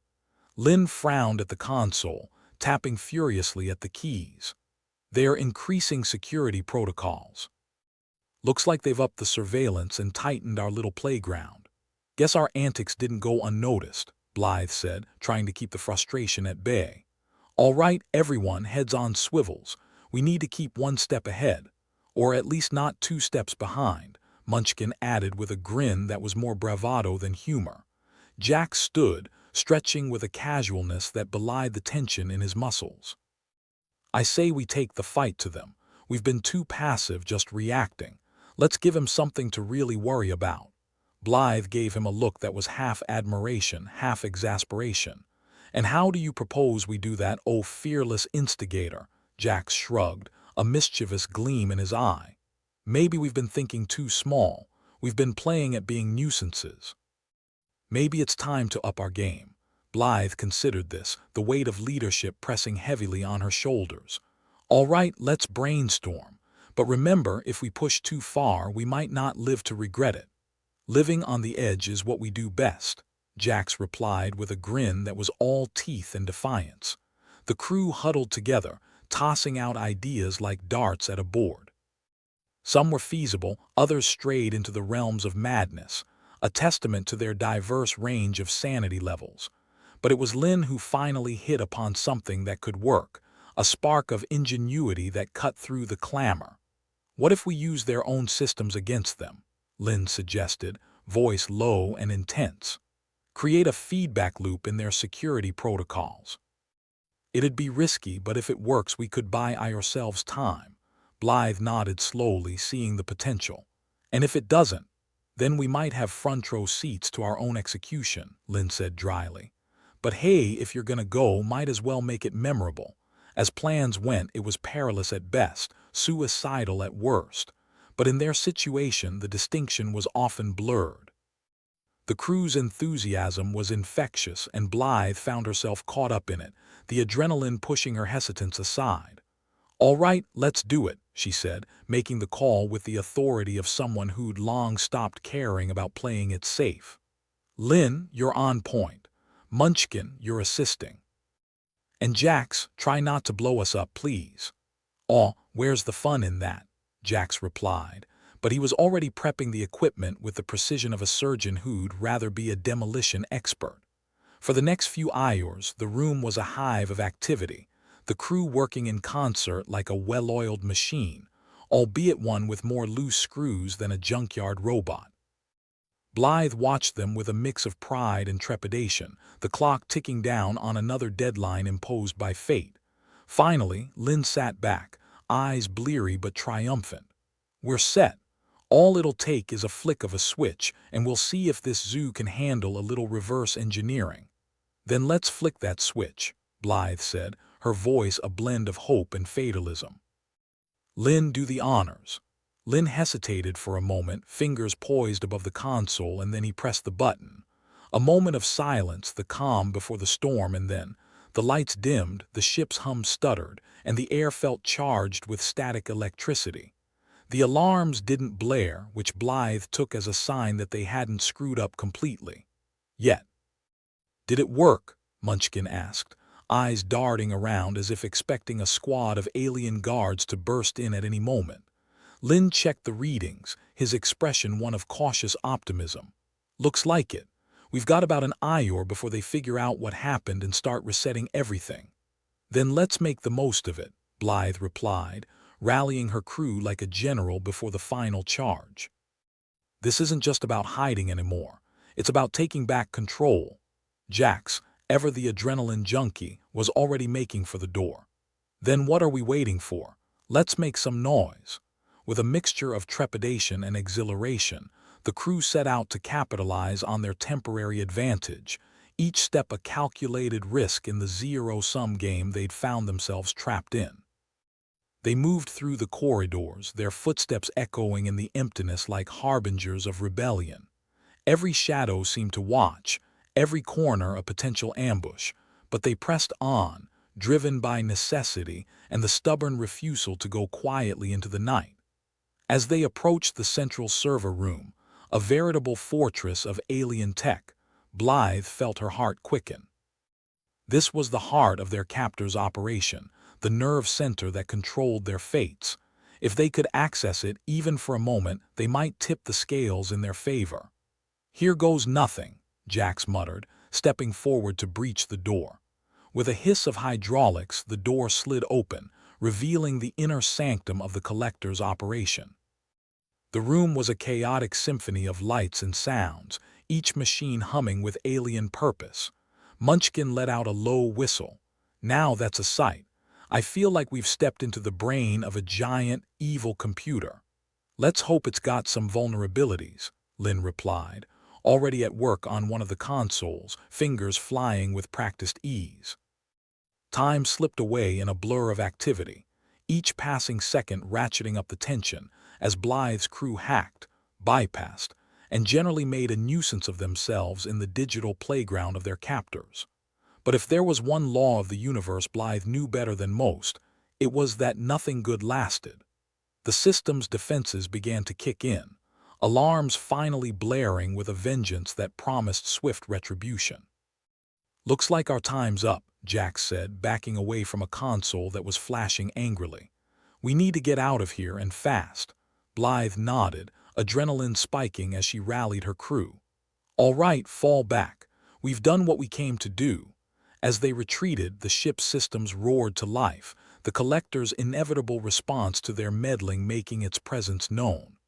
Lynn frowned at the console, tapping furiously at the keys. "They're increasing security protocols. Looks like they've upped the surveillance and tightened our little playground. Guess our antics didn't go unnoticed," Blythe said, trying to keep the frustration at bay. "All right, everyone, heads on swivels. We need to keep one step ahead. Or at least not 2 steps behind," Munchkin added with a grin that was more bravado than humor. Jack stood, stretching with a casualness that belied the tension in his muscles. "I say we take the fight to them. We've been too passive, just reacting. Let's give him something to really worry about." Blythe gave him a look that was half admiration, half exasperation. "And how do you propose we do that, oh fearless instigator?" Jax shrugged, a mischievous gleam in his eye. "Maybe we've been thinking too small. We've been playing at being nuisances. Maybe it's time to up our game." Blythe considered this, the weight of leadership pressing heavily on her shoulders. "All right, let's brainstorm. But remember, if we push too far, we might not live to regret it." "Living on the edge is what we do best," Jax replied with a grin that was all teeth and defiance. The crew huddled together, tossing out ideas like darts at a board. Some were feasible, others strayed into the realms of madness, a testament to their diverse range of sanity levels. But it was Lynn who finally hit upon something that could work, a spark of ingenuity that cut through the clamor. "What if we use their own systems against them?" Lynn suggested, voice low and intense. "Create a feedback loop in their security protocols." "It'd be risky, but if it works we could buy ourselves time." Blythe nodded slowly, seeing the potential. "And if it doesn't, then we might have front-row seats to our own execution," Lynn said dryly. "But hey, if you're gonna go, might as well make it memorable. As plans went, it was perilous at best, suicidal at worst. But in their situation, the distinction was often blurred." The crew's enthusiasm was infectious, and Blythe found herself caught up in it, the adrenaline pushing her hesitance aside. "All right, let's do it," she said, making the call with the authority of someone who'd long stopped caring about playing it safe. "Lynn, you're on point. Munchkin, you're assisting. And Jax, try not to blow us up, please." "Aw, where's the fun in that?" Jax replied, but he was already prepping the equipment with the precision of a surgeon who'd rather be a demolition expert. For the next few hours, the room was a hive of activity, the crew working in concert like a well-oiled machine, albeit one with more loose screws than a junkyard robot. Blythe watched them with a mix of pride and trepidation, the clock ticking down on another deadline imposed by fate. Finally, Lynn sat back, eyes bleary but triumphant. "We're set. All it'll take is a flick of a switch, and we'll see if this zoo can handle a little reverse engineering." "Then let's flick that switch," Blythe said, her voice a blend of hope and fatalism. "Lynn, do the honors." Lynn hesitated for a moment, fingers poised above the console, and then he pressed the button. A moment of silence, the calm before the storm, and then the lights dimmed, the ship's hum stuttered, and the air felt charged with static electricity. The alarms didn't blare, which Blythe took as a sign that they hadn't screwed up completely. Yet. "Did it work?" Munchkin asked, eyes darting around as if expecting a squad of alien guards to burst in at any moment. Lynn checked the readings, his expression one of cautious optimism. "Looks like it. We've got about an hour before they figure out what happened and start resetting everything. Then let's make the most of it, Blythe replied, rallying her crew like a general before the final charge. This isn't just about hiding anymore. It's about taking back control. Jax, ever the adrenaline junkie, was already making for the door. Then what are we waiting for? Let's make some noise. With a mixture of trepidation and exhilaration, the crew set out to capitalize on their temporary advantage, each step a calculated risk in the zero-sum game they'd found themselves trapped in. They moved through the corridors, their footsteps echoing in the emptiness like harbingers of rebellion. Every shadow seemed to watch, every corner a potential ambush, but they pressed on, driven by necessity and the stubborn refusal to go quietly into the night. As they approached the central server room, a veritable fortress of alien tech, Blythe felt her heart quicken. This was the heart of their captor's operation, the nerve center that controlled their fates. If they could access it even for a moment, they might tip the scales in their favor. "Here goes nothing," Jax muttered, stepping forward to breach the door. With a hiss of hydraulics, the door slid open, revealing the inner sanctum of the collector's operation. The room was a chaotic symphony of lights and sounds, each machine humming with alien purpose. Munchkin let out a low whistle. "Now that's a sight. I feel like we've stepped into the brain of a giant, evil computer." "Let's hope it's got some vulnerabilities," Lynn replied, already at work on one of the consoles, fingers flying with practiced ease. Time slipped away in a blur of activity, each passing second ratcheting up the tension as Blythe's crew hacked, bypassed, and generally made a nuisance of themselves in the digital playground of their captors. But if there was one law of the universe Blythe knew better than most, it was that nothing good lasted. The system's defenses began to kick in, alarms finally blaring with a vengeance that promised swift retribution. "Looks like our time's up," Jax said, backing away from a console that was flashing angrily. "We need to get out of here, and fast." Blythe nodded, adrenaline spiking as she rallied her crew. "All right, fall back. We've done what we came to do." As they retreated, the ship's systems roared to life, the collector's inevitable response to their meddling making its presence known.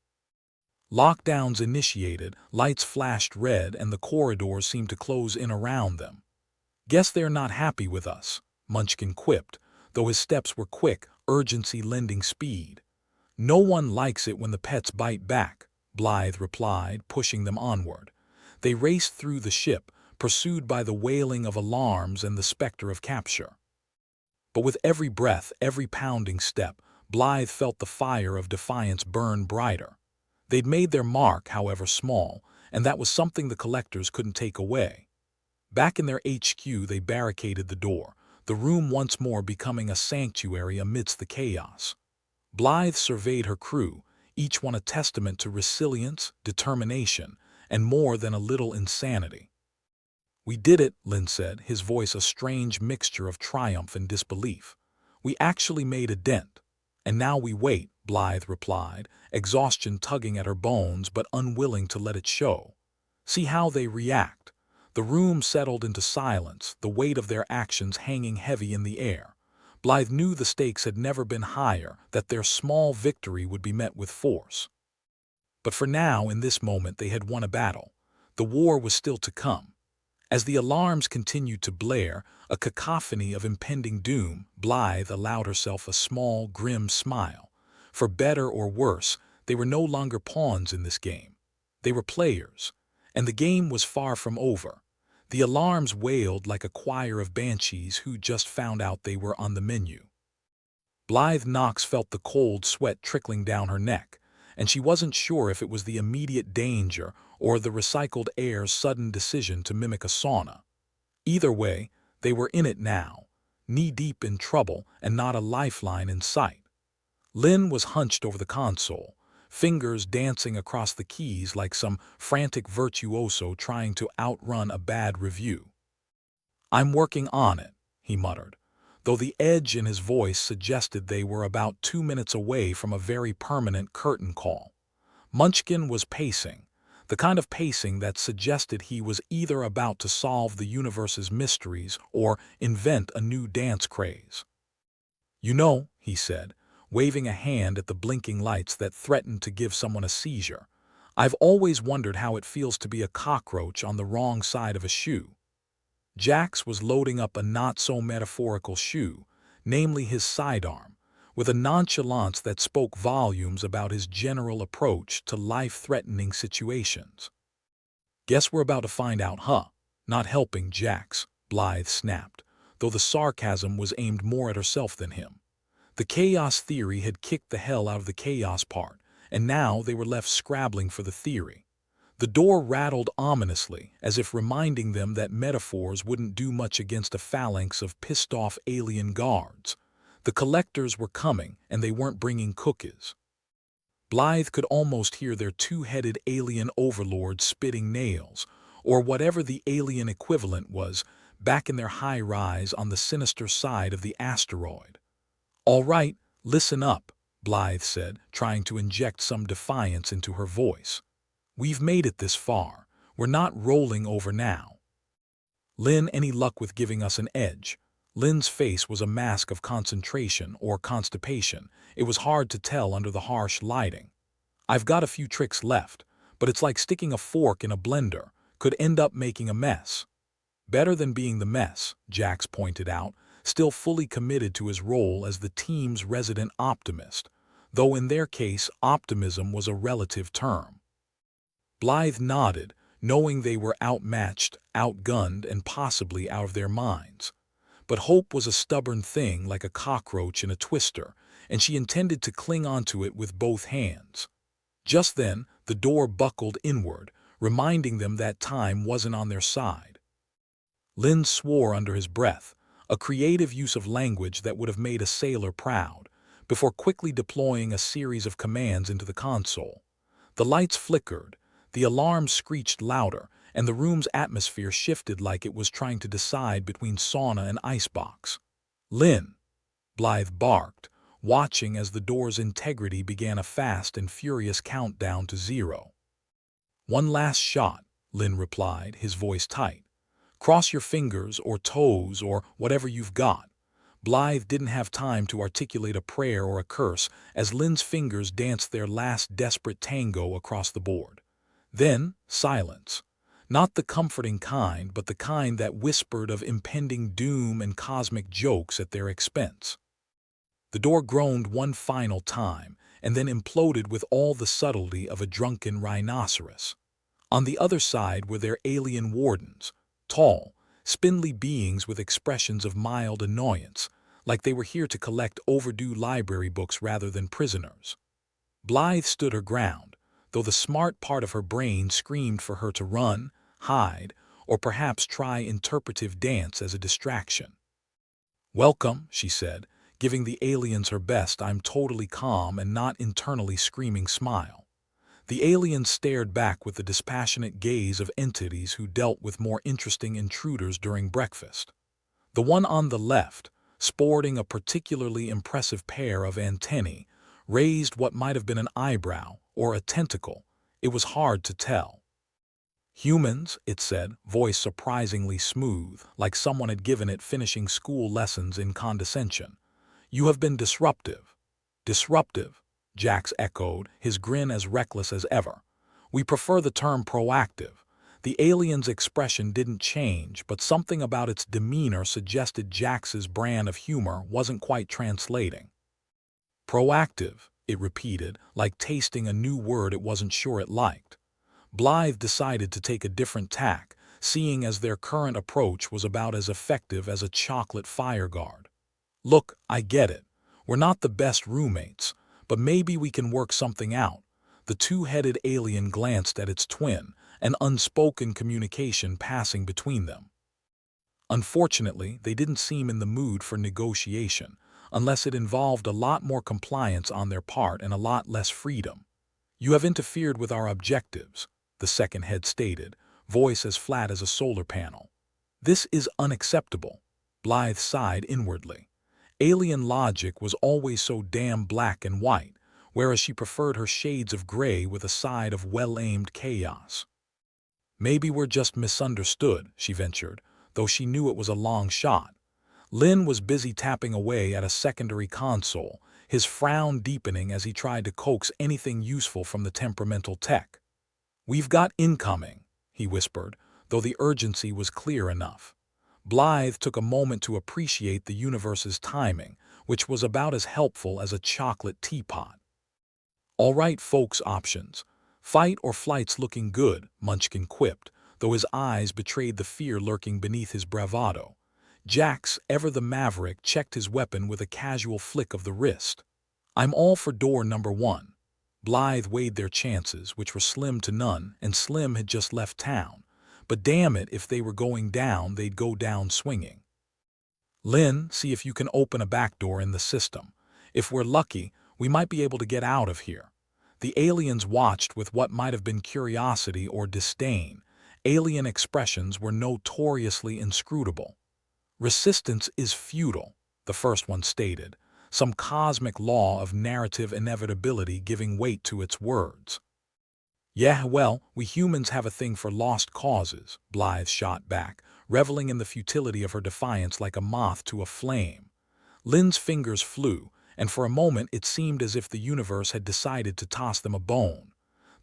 Lockdowns initiated, lights flashed red, and the corridors seemed to close in around them. "Guess they're not happy with us," Munchkin quipped, though his steps were quick, urgency lending speed. "No one likes it when the pets bite back," Blythe replied, pushing them onward. They raced through the ship, pursued by the wailing of alarms and the specter of capture. But with every breath, every pounding step, Blythe felt the fire of defiance burn brighter. They'd made their mark, however small, and that was something the collectors couldn't take away. Back in their HQ, they barricaded the door, the room once more becoming a sanctuary amidst the chaos. Blythe surveyed her crew, each one a testament to resilience, determination, and more than a little insanity. "We did it," Lynn said, his voice a strange mixture of triumph and disbelief. "We actually made a dent. And now we wait," Blythe replied, exhaustion tugging at her bones but unwilling to let it show. "See how they react." The room settled into silence, the weight of their actions hanging heavy in the air. Blythe knew the stakes had never been higher, that their small victory would be met with force. But for now, in this moment, they had won a battle. The war was still to come. As the alarms continued to blare, a cacophony of impending doom, Blythe allowed herself a small, grim smile. For better or worse, they were no longer pawns in this game. They were players. And the game was far from over. The alarms wailed like a choir of banshees who just found out they were on the menu. Blythe Knox felt the cold sweat trickling down her neck, and she wasn't sure if it was the immediate danger or the recycled air's sudden decision to mimic a sauna. Either way, they were in it now, knee-deep in trouble and not a lifeline in sight. Lynn was hunched over the console, fingers dancing across the keys like some frantic virtuoso trying to outrun a bad review. "I'm working on it," he muttered, though the edge in his voice suggested they were about 2 minutes away from a very permanent curtain call. Munchkin was pacing, the kind of pacing that suggested he was either about to solve the universe's mysteries or invent a new dance craze. "You know," he said, waving a hand at the blinking lights that threatened to give someone a seizure, "I've always wondered how it feels to be a cockroach on the wrong side of a shoe." Jax was loading up a not-so-metaphorical shoe, namely his sidearm, with a nonchalance that spoke volumes about his general approach to life-threatening situations. "Guess we're about to find out, huh?" Not helping Jax, Blythe snapped, though the sarcasm was aimed more at herself than him. The chaos theory had kicked the hell out of the chaos part, and now they were left scrabbling for the theory. The door rattled ominously, as if reminding them that metaphors wouldn't do much against a phalanx of pissed-off alien guards. The collectors were coming, and they weren't bringing cookies. Blythe could almost hear their two-headed alien overlords spitting nails, or whatever the alien equivalent was, back in their high-rise on the sinister side of the asteroid. "All right, listen up," Blythe said, trying to inject some defiance into her voice. "We've made it this far. We're not rolling over now. Lynn, any luck with giving us an edge?" Lynn's face was a mask of concentration or constipation. It was hard to tell under the harsh lighting. "I've got a few tricks left, but it's like sticking a fork in a blender. Could end up making a mess." "Better than being the mess," Jax pointed out, still fully committed to his role as the team's resident optimist, though in their case optimism was a relative term. Blythe nodded, knowing they were outmatched, outgunned, and possibly out of their minds. But hope was a stubborn thing like a cockroach in a twister, and she intended to cling onto it with both hands. Just then, the door buckled inward, reminding them that time wasn't on their side. Lynn swore under his breath, a creative use of language that would have made a sailor proud, before quickly deploying a series of commands into the console. The lights flickered, the alarm screeched louder, and the room's atmosphere shifted like it was trying to decide between sauna and icebox. "Lynn!" Blythe barked, watching as the door's integrity began a fast and furious countdown to 0. "One last shot," Lynn replied, his voice tight. "Cross your fingers or toes or whatever you've got." Blythe didn't have time to articulate a prayer or a curse as Lynn's fingers danced their last desperate tango across the board. Then, silence. Not the comforting kind, but the kind that whispered of impending doom and cosmic jokes at their expense. The door groaned one final time, and then imploded with all the subtlety of a drunken rhinoceros. On the other side were their alien wardens, tall, spindly beings with expressions of mild annoyance, like they were here to collect overdue library books rather than prisoners. Blythe stood her ground, though the smart part of her brain screamed for her to run, hide, or perhaps try interpretive dance as a distraction. "Welcome," she said, giving the aliens her best "I'm totally calm and not internally screaming" smile. The aliens stared back with the dispassionate gaze of entities who dealt with more interesting intruders during breakfast. The one on the left, sporting a particularly impressive pair of antennae, raised what might have been an eyebrow or a tentacle. It was hard to tell. "Humans," it said, voice surprisingly smooth, like someone had given it finishing school lessons in condescension. "You have been disruptive." "Disruptive," Jax echoed, his grin as reckless as ever. "We prefer the term proactive." The alien's expression didn't change, but something about its demeanor suggested Jax's brand of humor wasn't quite translating. "Proactive," it repeated, like tasting a new word it wasn't sure it liked. Blythe decided to take a different tack, seeing as their current approach was about as effective as a chocolate fire guard. "Look, I get it. We're not the best roommates, but maybe we can work something out." The two-headed alien glanced at its twin, an unspoken communication passing between them. Unfortunately, they didn't seem in the mood for negotiation, unless it involved a lot more compliance on their part and a lot less freedom. "You have interfered with our objectives," the second head stated, voice as flat as a solar panel. "This is unacceptable." Blythe sighed inwardly. Alien logic was always so damn black and white. whereas she preferred her shades of gray with a side of well-aimed chaos. "Maybe we're just misunderstood," she ventured, though she knew it was a long shot. Lin was busy tapping away at a secondary console, his frown deepening as he tried to coax anything useful from the temperamental tech. "We've got incoming," he whispered, though the urgency was clear enough. Blythe took a moment to appreciate the universe's timing, which was about as helpful as a chocolate teapot. "All right, folks, options. Fight or flight's looking good," Munchkin quipped, though his eyes betrayed the fear lurking beneath his bravado. Jax, ever the maverick, checked his weapon with a casual flick of the wrist. "I'm all for door number 1. Blythe weighed their chances, which were slim to none, and Slim had just left town. But damn it, if they were going down, they'd go down swinging. "Lin, see if you can open a back door in the system. If we're lucky, we might be able to get out of here." The aliens watched with what might have been curiosity or disdain. Alien expressions were notoriously inscrutable. "Resistance is futile," the first one stated, some cosmic law of narrative inevitability giving weight to its words. "Yeah, well, we humans have a thing for lost causes," Blythe shot back, reveling in the futility of her defiance like a moth to a flame. Lin's fingers flew, and for a moment it seemed as if the universe had decided to toss them a bone.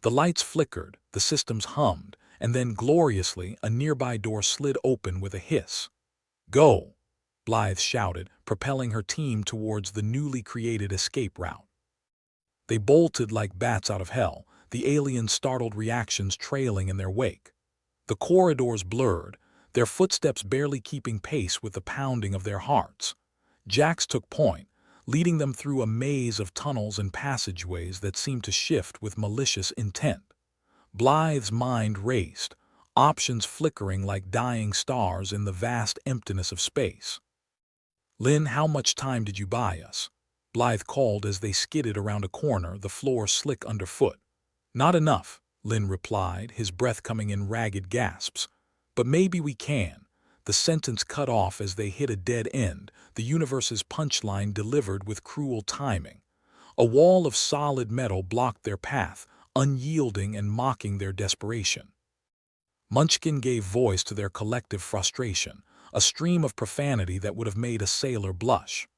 The lights flickered, the systems hummed, and then gloriously a nearby door slid open with a hiss. "Go!" Blythe shouted, propelling her team towards the newly created escape route. They bolted like bats out of hell, the aliens' startled reactions trailing in their wake. The corridors blurred, their footsteps barely keeping pace with the pounding of their hearts. Jax took point, leading them through a maze of tunnels and passageways that seemed to shift with malicious intent. Blythe's mind raced, options flickering like dying stars in the vast emptiness of space. "Lin, how much time did you buy us?" Blythe called as they skidded around a corner, the floor slick underfoot. "Not enough," Lin replied, his breath coming in ragged gasps. "But maybe we can." The sentence cut off as they hit a dead end, the universe's punchline delivered with cruel timing. A wall of solid metal blocked their path, unyielding and mocking their desperation. Munchkin gave voice to their collective frustration, a stream of profanity that would have made a sailor blush.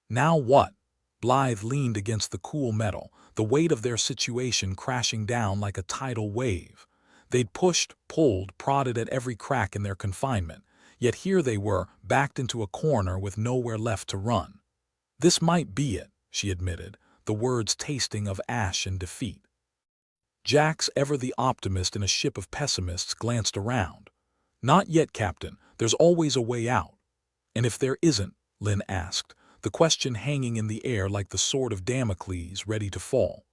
"Now what?" Blythe leaned against the cool metal, the weight of their situation crashing down like a tidal wave. They'd pushed, pulled, prodded at every crack in their confinement, yet here they were, backed into a corner with nowhere left to run. "This might be it," she admitted, the words tasting of ash and defeat. Jax, ever the optimist in a ship of pessimists, glanced around. "Not yet, Captain. There's always a way out." "And if there isn't?" Lin asked, the question hanging in the air like the sword of Damocles ready to fall.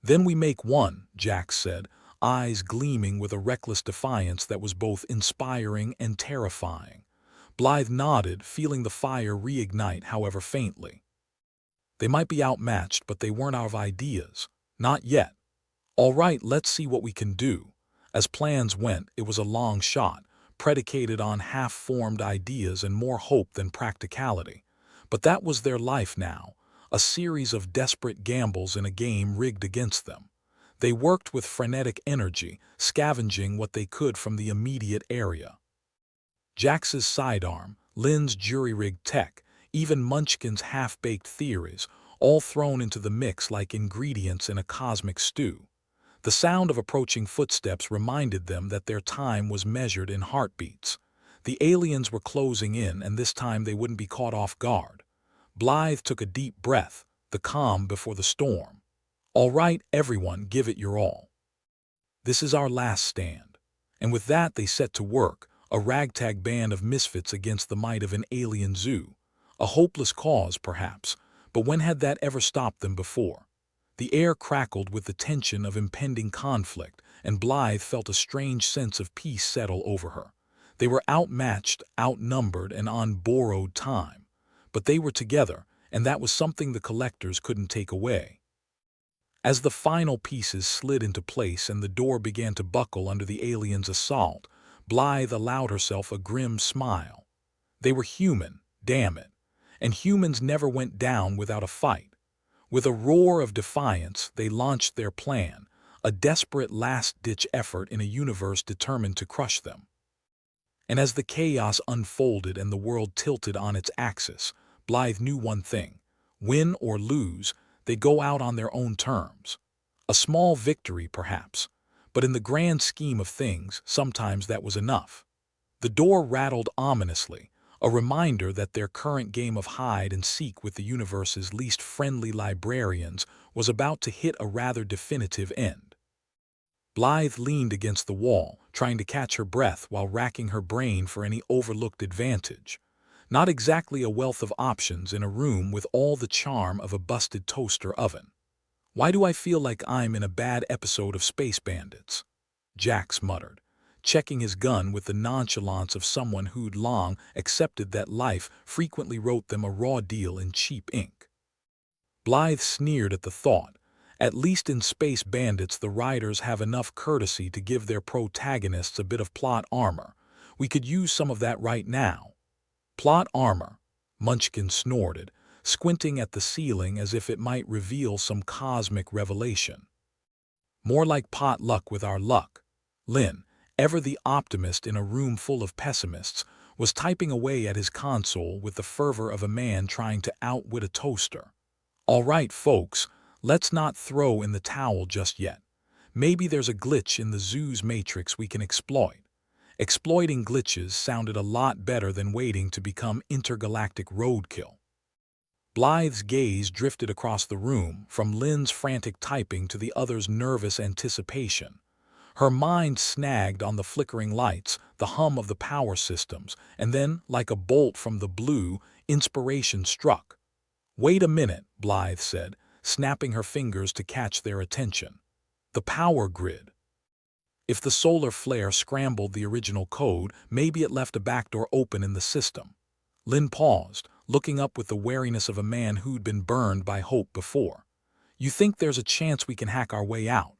"Then we make one," Jax said, eyes gleaming with a reckless defiance that was both inspiring and terrifying. Blythe nodded, feeling the fire reignite, however faintly. They might be outmatched, but they weren't out of ideas. Not yet. "All right, let's see what we can do." As plans went, it was a long shot, predicated on half-formed ideas and more hope than practicality. But that was their life now, a series of desperate gambles in a game rigged against them. They worked with frenetic energy, scavenging what they could from the immediate area. Jax's sidearm, Lin's jury-rigged tech, even Munchkin's half-baked theories, all thrown into the mix like ingredients in a cosmic stew. The sound of approaching footsteps reminded them that their time was measured in heartbeats. The aliens were closing in, and this time they wouldn't be caught off guard. Blythe took a deep breath, the calm before the storm. "All right, everyone, give it your all. This is our last stand." And with that they set to work, a ragtag band of misfits against the might of an alien zoo. A hopeless cause, perhaps, but when had that ever stopped them before? The air crackled with the tension of impending conflict, and Blythe felt a strange sense of peace settle over her. They were outmatched, outnumbered, and on borrowed time. But they were together, and that was something the collectors couldn't take away. As the final pieces slid into place and the door began to buckle under the aliens' assault, Blythe allowed herself a grim smile. They were human, damn it. And humans never went down without a fight. With a roar of defiance, they launched their plan, a desperate last-ditch effort in a universe determined to crush them. And as the chaos unfolded and the world tilted on its axis, Blythe knew one thing: win or lose, they go out on their own terms. A small victory, perhaps, but in the grand scheme of things, sometimes that was enough. The door rattled ominously, a reminder that their current game of hide and seek with the universe's least friendly librarians was about to hit a rather definitive end. Blythe leaned against the wall, trying to catch her breath while racking her brain for any overlooked advantage. Not exactly a wealth of options in a room with all the charm of a busted toaster oven. "Why do I feel like I'm in a bad episode of Space Bandits?" Jax muttered, checking his gun with the nonchalance of someone who'd long accepted that life frequently wrote them a raw deal in cheap ink. Blythe sneered at the thought. At least in Space Bandits, the writers have enough courtesy to give their protagonists a bit of plot armor. We could use some of that right now. Plot armor, Munchkin snorted, squinting at the ceiling as if it might reveal some cosmic revelation. More like pot luck with our luck. Lin, ever the optimist in a room full of pessimists, was typing away at his console with the fervor of a man trying to outwit a toaster. "All right, folks, let's not throw in the towel just yet. Maybe there's a glitch in the zoo's matrix we can exploit." Exploiting glitches sounded a lot better than waiting to become intergalactic roadkill. Blythe's gaze drifted across the room, from Lin's frantic typing to the other's nervous anticipation. Her mind snagged on the flickering lights, the hum of the power systems, and then, like a bolt from the blue, inspiration struck. "Wait a minute," Blythe said, snapping her fingers to catch their attention. "The power grid. If the solar flare scrambled the original code, maybe it left a backdoor open in the system." Lin paused, looking up with the wariness of a man who'd been burned by hope before. "You think there's a chance we can hack our way out?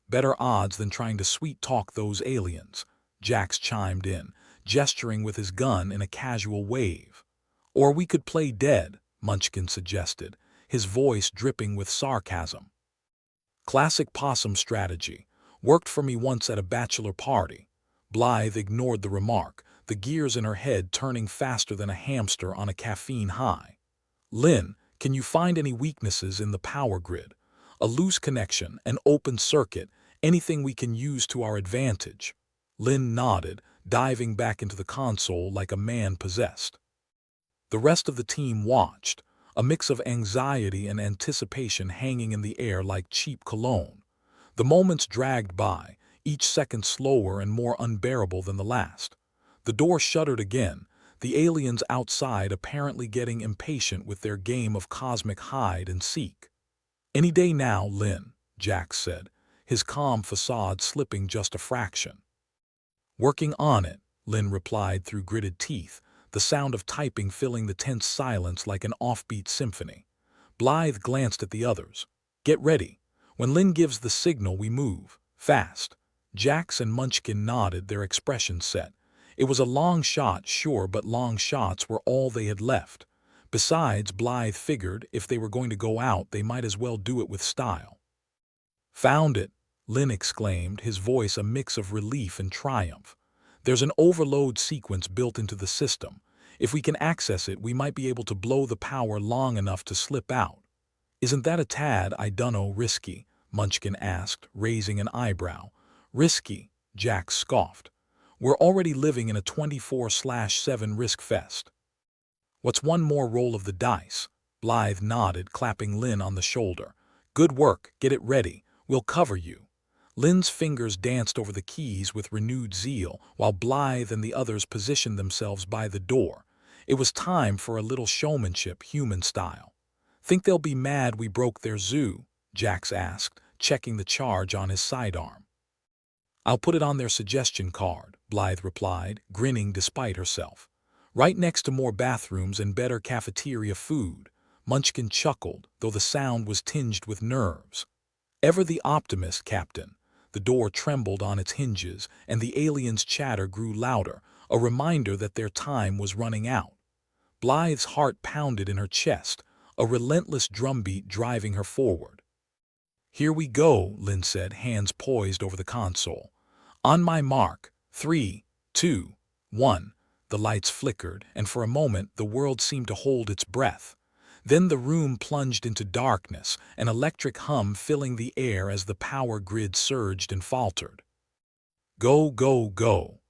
Better odds than trying to sweet-talk those aliens," Jax chimed in, gesturing with his gun in a casual wave. "Or we could play dead," Munchkin suggested, his voice dripping with sarcasm. "Classic possum strategy. Worked for me once at a bachelor party." Blythe ignored the remark, the gears in her head turning faster than a hamster on a caffeine high. "Lin, can you find any weaknesses in the power grid? A loose connection, an open circuit, anything we can use to our advantage?" Lin nodded, diving back into the console like a man possessed. The rest of the team watched, a mix of anxiety and anticipation hanging in the air like cheap cologne. The moments dragged by, each second slower and more unbearable than the last. The door shuttered again, the aliens outside apparently getting impatient with their game of cosmic hide and seek. "Any day now, Lin," Jax said, his calm facade slipping just a fraction. "Working on it," Lin replied through gritted teeth, the sound of typing filling the tense silence like an offbeat symphony. Blythe glanced at the others. "Get ready. When Lin gives the signal, we move. Fast." Jax and Munchkin nodded, their expressions set. It was a long shot, sure, but long shots were all they had left. Besides, Blythe figured if they were going to go out, they might as well do it with style. "Found it," Lin exclaimed, his voice a mix of relief and triumph. "There's an overload sequence built into the system. If we can access it, we might be able to blow the power long enough to slip out." "Isn't that a tad, I dunno, risky?" Munchkin asked, raising an eyebrow. "Risky," Jax scoffed. "We're already living in a 24/7 risk fest." "What's one more roll of the dice?" Blythe nodded, clapping Lin on the shoulder. "Good work, get it ready, we'll cover you." Lin's fingers danced over the keys with renewed zeal, while Blythe and the others positioned themselves by the door. It was time for a little showmanship, human style. "Think they'll be mad we broke their zoo?" Jax asked, checking the charge on his sidearm. "I'll put it on their suggestion card," Blythe replied, grinning despite herself. "Right next to more bathrooms and better cafeteria food." Munchkin chuckled, though the sound was tinged with nerves. "Ever the optimist, Captain." The door trembled on its hinges, and the aliens' chatter grew louder, a reminder that their time was running out. Blythe's heart pounded in her chest, a relentless drumbeat driving her forward. "Here we go," Lynn said, hands poised over the console. "On my mark, 3, 2, 1. The lights flickered, and for a moment the world seemed to hold its breath. Then the room plunged into darkness, an electric hum filling the air as the power grid surged and faltered. "Go, go, go,"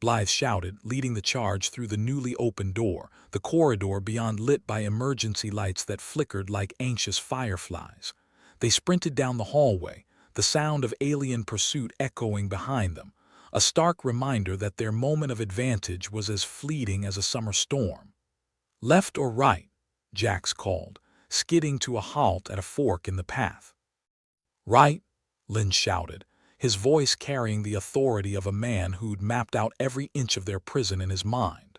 Blythe shouted, leading the charge through the newly opened door, the corridor beyond lit by emergency lights that flickered like anxious fireflies. They sprinted down the hallway, the sound of alien pursuit echoing behind them, a stark reminder that their moment of advantage was as fleeting as a summer storm. "Left or right?" Jax called, skidding to a halt at a fork in the path. "Right," Lynn shouted, his voice carrying the authority of a man who'd mapped out every inch of their prison in his mind.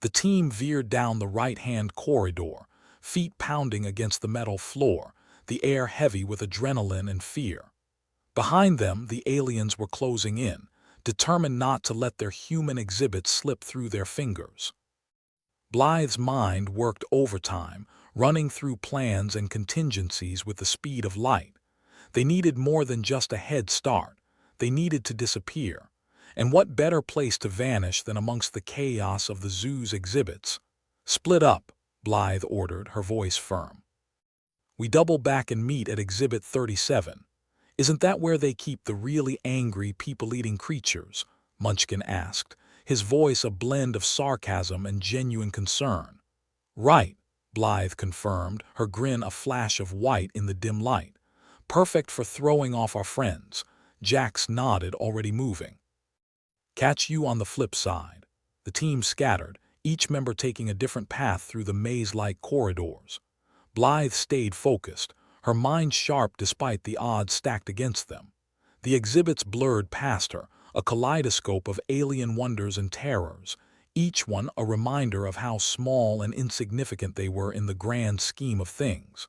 The team veered down the right-hand corridor, feet pounding against the metal floor, the air heavy with adrenaline and fear. Behind them, the aliens were closing in, determined not to let their human exhibits slip through their fingers. Blythe's mind worked overtime, running through plans and contingencies with the speed of light. They needed more than just a head start. They needed to disappear. And what better place to vanish than amongst the chaos of the zoo's exhibits? "Split up," Blythe ordered, her voice firm. "We double back and meet at Exhibit 37. Isn't that where they keep the really angry, people-eating creatures?" Munchkin asked, his voice a blend of sarcasm and genuine concern. "Right," Blythe confirmed, her grin a flash of white in the dim light. "Perfect for throwing off our friends." Jax nodded, already moving. "Catch you on the flip side." The team scattered, each member taking a different path through the maze-like corridors. Blythe stayed focused, her mind sharp despite the odds stacked against them. The exhibits blurred past her, a kaleidoscope of alien wonders and terrors, each one a reminder of how small and insignificant they were in the grand scheme of things.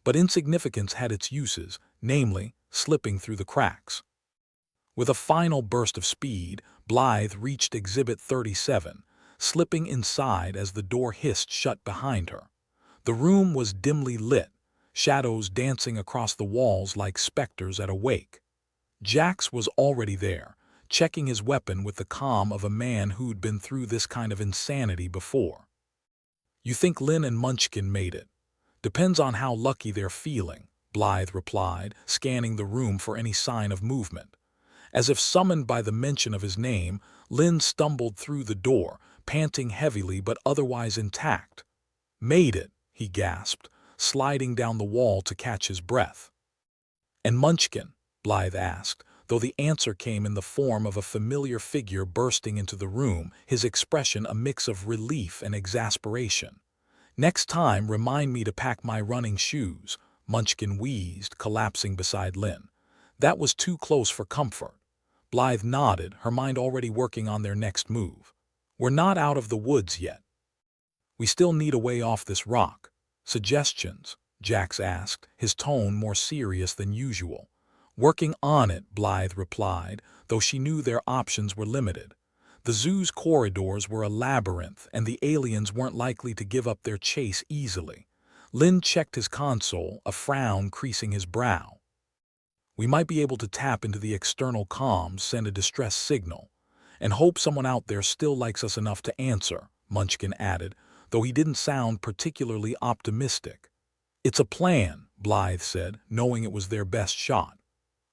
But insignificance had its uses, namely, slipping through the cracks. With a final burst of speed, Blythe reached Exhibit 37, slipping inside as the door hissed shut behind her. The room was dimly lit, shadows dancing across the walls like specters at a wake. Jax was already there, checking his weapon with the calm of a man who'd been through this kind of insanity before. "You think Lynn and Munchkin made it? Depends on how lucky they're feeling," Blythe replied, scanning the room for any sign of movement. As if summoned by the mention of his name, Lynn stumbled through the door, panting heavily but otherwise intact. "Made it," he gasped, sliding down the wall to catch his breath. "And Munchkin?" Blythe asked, though the answer came in the form of a familiar figure bursting into the room, his expression a mix of relief and exasperation. "Next time, remind me to pack my running shoes," Munchkin wheezed, collapsing beside Lynn. That was too close for comfort. Blythe nodded, her mind already working on their next move. "We're not out of the woods yet. We still need a way off this rock." "Suggestions?" Jax asked, his tone more serious than usual. "Working on it," Blythe replied, though she knew their options were limited. The zoo's corridors were a labyrinth, and the aliens weren't likely to give up their chase easily. Lynn checked his console, a frown creasing his brow. "We might be able to tap into the external comms, send a distress signal, and hope someone out there still likes us enough to answer," Munchkin added, though he didn't sound particularly optimistic. "It's a plan," Blythe said, knowing it was their best shot.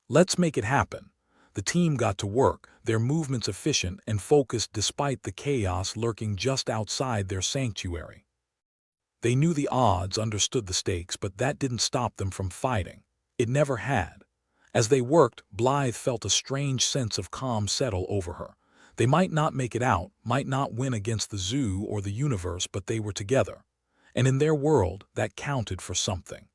"Let's make it happen." The team got to work, their movements efficient and focused despite the chaos lurking just outside their sanctuary. They knew the odds, understood the stakes, but that didn't stop them from fighting. It never had. As they worked, Blythe felt a strange sense of calm settle over her. They might not make it out, might not win against the zoo or the universe, but they were together. And in their world, that counted for something.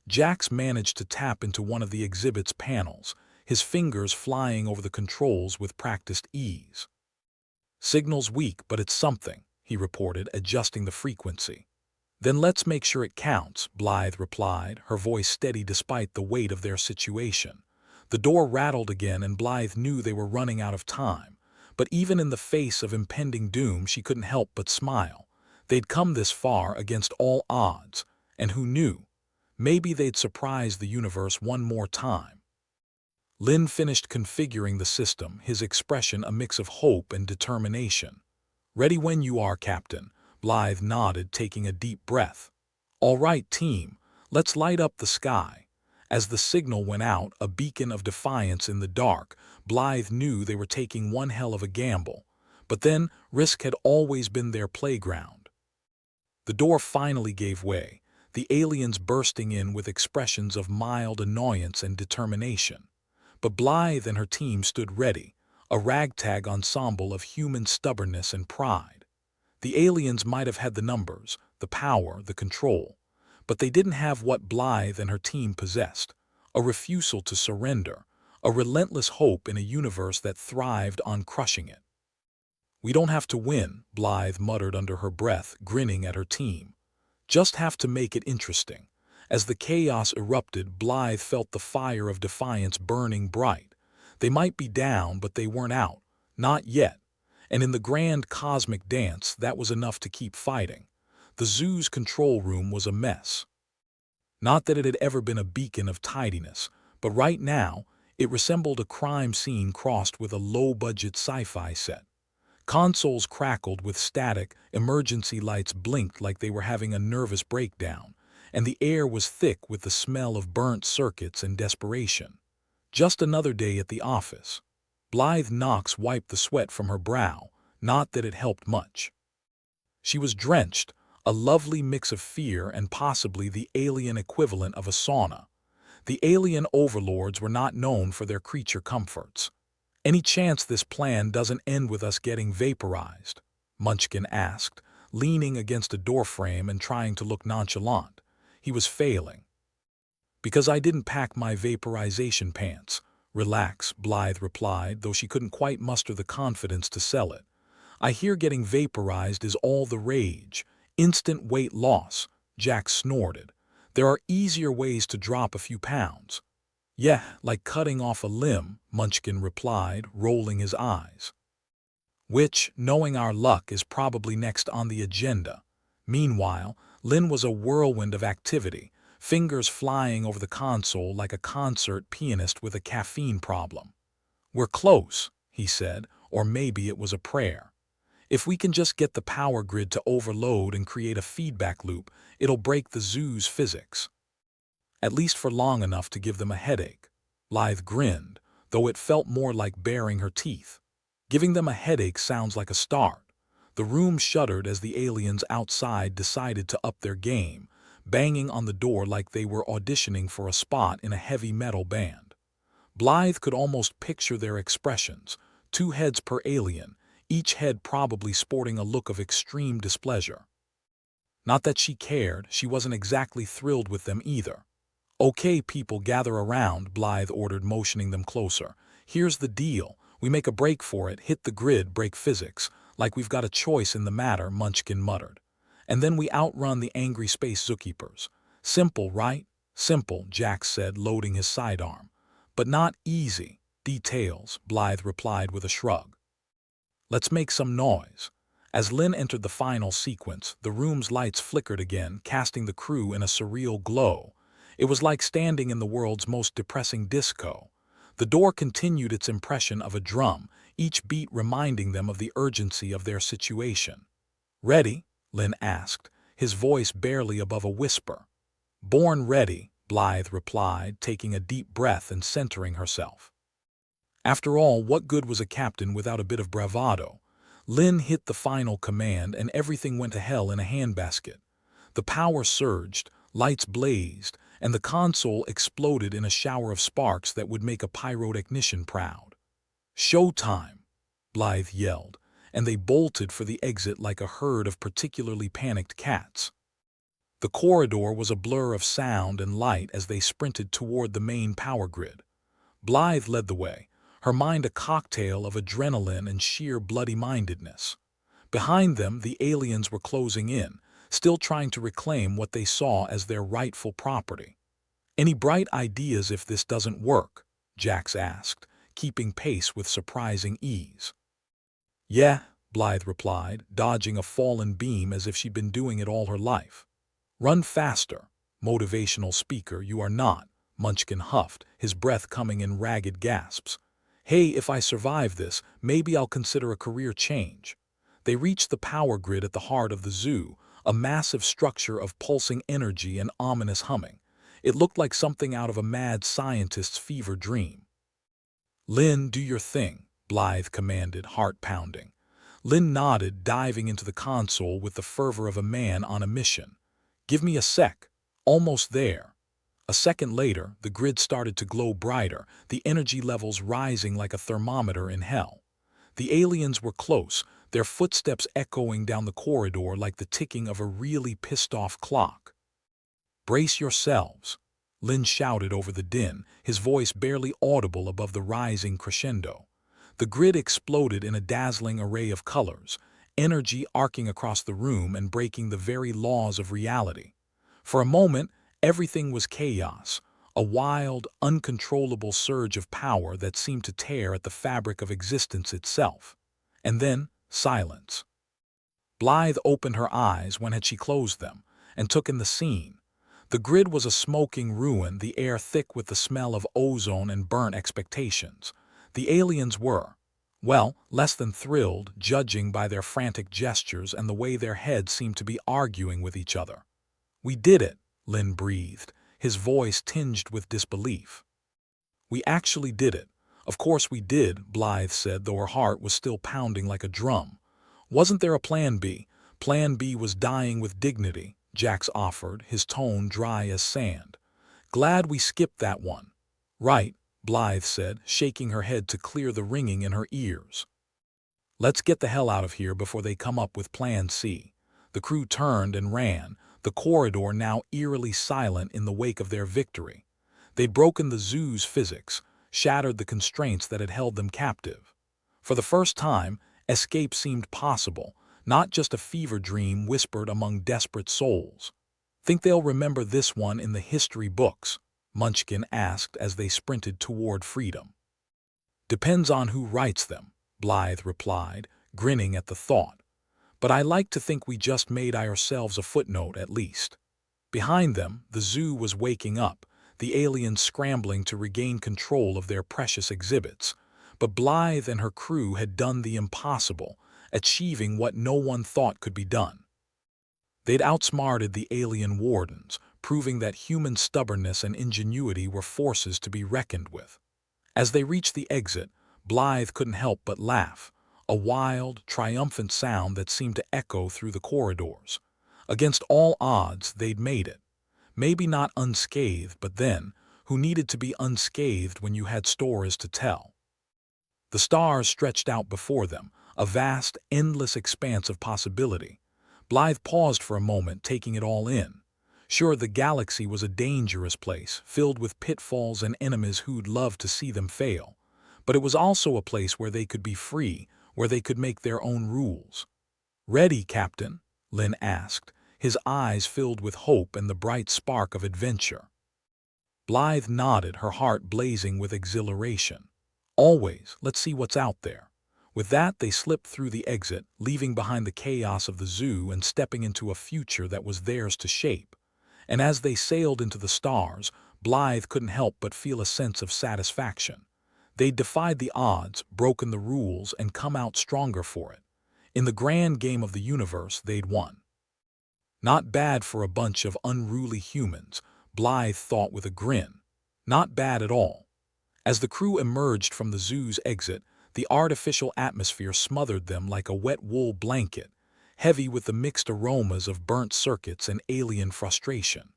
Jax managed to tap into one of the exhibit's panels, his fingers flying over the controls with practiced ease. "Signal's weak, but it's something," he reported, adjusting the frequency. "Then let's make sure it counts," Blythe replied, her voice steady despite the weight of their situation. The door rattled again, and Blythe knew they were running out of time. But even in the face of impending doom, she couldn't help but smile. They'd come this far against all odds, And who knew? Maybe they'd surprise the universe one more time. Lin finished configuring the system, his expression a mix of hope and determination. "Ready when you are, Captain," Blythe nodded, taking a deep breath. "All right, team, let's light up the sky." As the signal went out, a beacon of defiance in the dark, Blythe knew they were taking one hell of a gamble. But then, risk had always been their playground. The door finally gave way, the aliens bursting in with expressions of mild annoyance and determination. But Blythe and her team stood ready, a ragtag ensemble of human stubbornness and pride. The aliens might have had the numbers, the power, the control, but they didn't have what Blythe and her team possessed: a refusal to surrender, a relentless hope in a universe that thrived on crushing it. "We don't have to win," Blythe muttered under her breath, grinning at her team. "Just have to make it interesting." As the chaos erupted, Blythe felt the fire of defiance burning bright. They might be down, but they weren't out. Not yet. And in the grand cosmic dance, that was enough to keep fighting. The zoo's control room was a mess. Not that it had ever been a beacon of tidiness, but right now, it resembled a crime scene crossed with a low-budget sci-fi set. Consoles crackled with static, emergency lights blinked like they were having a nervous breakdown, and the air was thick with the smell of burnt circuits and desperation. Just another day at the office. Blythe Knox wiped the sweat from her brow, not that it helped much. She was drenched, a lovely mix of fear and possibly the alien equivalent of a sauna. The alien overlords were not known for their creature comforts. "Any chance this plan doesn't end with us getting vaporized?" Munchkin asked, leaning against a doorframe and trying to look nonchalant. He was failing. "Because I didn't pack my vaporization pants." "Relax," Blythe replied, though she couldn't quite muster the confidence to sell it. "I hear getting vaporized is all the rage. Instant weight loss," Jack snorted. "There are easier ways to drop a few pounds." "Yeah, like cutting off a limb," Munchkin replied, rolling his eyes. "Which, knowing our luck, is probably next on the agenda." Meanwhile, Lin was a whirlwind of activity, fingers flying over the console like a concert pianist with a caffeine problem. "We're close," he said, or maybe it was a prayer. "If we can just get the power grid to overload and create a feedback loop, it'll break the zoo's physics. At least for long enough to give them a headache." Blythe grinned, though it felt more like baring her teeth. Giving them a headache sounds like a start. The room shuddered as the aliens outside decided to up their game, banging on the door like they were auditioning for a spot in a heavy metal band. Blythe could almost picture their expressions, 2 heads per alien, each head probably sporting a look of extreme displeasure. Not that she cared, she wasn't exactly thrilled with them either. "Okay, people, gather around," Blythe ordered, motioning them closer. "Here's the deal. We make a break for it, hit the grid, break physics, like we've got a choice in the matter," Munchkin muttered. "And then we outrun the angry space zookeepers. Simple, right?" "Simple," Jack said, loading his sidearm. "But not easy. Details," Blythe replied with a shrug. "Let's make some noise." As Lin entered the final sequence, the room's lights flickered again, casting the crew in a surreal glow. It was like standing in the world's most depressing disco. The door continued its impression of a drum, each beat reminding them of the urgency of their situation. "Ready?" Lin asked, his voice barely above a whisper. "Born ready," Blythe replied, taking a deep breath and centering herself. After all, what good was a captain without a bit of bravado? Lin hit the final command and everything went to hell in a handbasket. The power surged, lights blazed, and the console exploded in a shower of sparks that would make a pyrotechnician proud. "Showtime!" Blythe yelled, and they bolted for the exit like a herd of particularly panicked cats. The corridor was a blur of sound and light as they sprinted toward the main power grid. Blythe led the way, her mind a cocktail of adrenaline and sheer bloody-mindedness. Behind them, the aliens were closing in, still trying to reclaim what they saw as their rightful property. "Any bright ideas if this doesn't work?" Jax asked, keeping pace with surprising ease. "Yeah," Blythe replied, dodging a fallen beam as if she'd been doing it all her life. "Run faster." Motivational speaker, you are not, Munchkin huffed, his breath coming in ragged gasps. Hey, if I survive this, maybe I'll consider a career change. They reached the power grid at the heart of the zoo, a massive structure of pulsing energy and ominous humming. It looked like something out of a mad scientist's fever dream. Lynn, do your thing, Blythe commanded, heart pounding. Lynn nodded, diving into the console with the fervor of a man on a mission. Give me a sec. Almost there. A second later, the grid started to glow brighter, the energy levels rising like a thermometer in hell. The aliens were close, their footsteps echoing down the corridor like the ticking of a really pissed-off clock. Brace yourselves, Lynn shouted over the din, his voice barely audible above the rising crescendo. The grid exploded in a dazzling array of colors, energy arcing across the room and breaking the very laws of reality. For a moment, everything was chaos, a wild, uncontrollable surge of power that seemed to tear at the fabric of existence itself. And then, silence. Blythe opened her eyes when had she closed them, and took in the scene. The grid was a smoking ruin, the air thick with the smell of ozone and burnt expectations. The aliens were, well, less than thrilled, judging by their frantic gestures and the way their heads seemed to be arguing with each other. We did it, Lynn breathed, his voice tinged with disbelief. We actually did it. Of course we did, Blythe said, though her heart was still pounding like a drum. Wasn't there a plan B? Plan B was dying with dignity, Jax offered, his tone dry as sand. Glad we skipped that one. Right, Blythe said, shaking her head to clear the ringing in her ears. Let's get the hell out of here before they come up with Plan C. The crew turned and ran, the corridor now eerily silent in the wake of their victory. They'd broken the zoo's physics, shattered the constraints that had held them captive. For the first time, escape seemed possible, not just a fever dream whispered among desperate souls. Think they'll remember this one in the history books? Munchkin asked as they sprinted toward freedom. Depends on who writes them, Blythe replied, grinning at the thought. But I like to think we just made ourselves a footnote at least. Behind them, the zoo was waking up, the aliens scrambling to regain control of their precious exhibits. But Blythe and her crew had done the impossible, achieving what no one thought could be done. They'd outsmarted the alien wardens, proving that human stubbornness and ingenuity were forces to be reckoned with. As they reached the exit, Blythe couldn't help but laugh, a wild, triumphant sound that seemed to echo through the corridors. Against all odds, they'd made it. Maybe not unscathed, but then, who needed to be unscathed when you had stories to tell? The stars stretched out before them, a vast, endless expanse of possibility. Blythe paused for a moment, taking it all in. Sure, the galaxy was a dangerous place, filled with pitfalls and enemies who'd love to see them fail. But it was also a place where they could be free, where they could make their own rules. Ready, Captain? Lynn asked, his eyes filled with hope and the bright spark of adventure. Blythe nodded, her heart blazing with exhilaration. Always, let's see what's out there. With that, they slipped through the exit, leaving behind the chaos of the zoo and stepping into a future that was theirs to shape. And as they sailed into the stars, Blythe couldn't help but feel a sense of satisfaction. They'd defied the odds, broken the rules, and come out stronger for it. In the grand game of the universe, they'd won. Not bad for a bunch of unruly humans, Blythe thought with a grin. Not bad at all. As the crew emerged from the zoo's exit, the artificial atmosphere smothered them like a wet wool blanket, heavy with the mixed aromas of burnt circuits and alien frustration.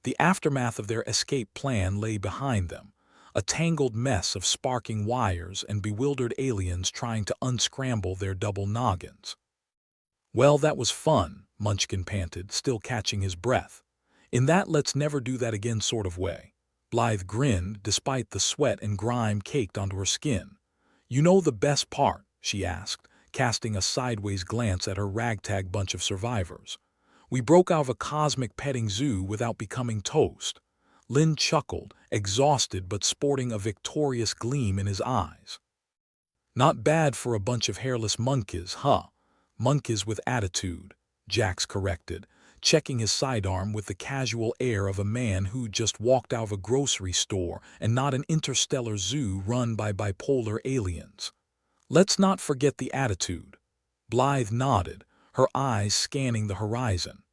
The aftermath of their escape plan lay behind them, a tangled mess of sparking wires and bewildered aliens trying to unscramble their double noggins. Well, that was fun, Munchkin panted, still catching his breath. In that let's never do that again sort of way. Blythe grinned, despite the sweat and grime caked onto her skin. You know the best part? She asked, casting a sideways glance at her ragtag bunch of survivors. We broke out of a cosmic petting zoo without becoming toast. Lynn chuckled, exhausted but sporting a victorious gleam in his eyes. Not bad for a bunch of hairless monkeys, huh? Monkeys with attitude, Jax corrected, checking his sidearm with the casual air of a man who just walked out of a grocery store and not an interstellar zoo run by bipolar aliens. Let's not forget the attitude. Blythe nodded, her eyes scanning the horizon.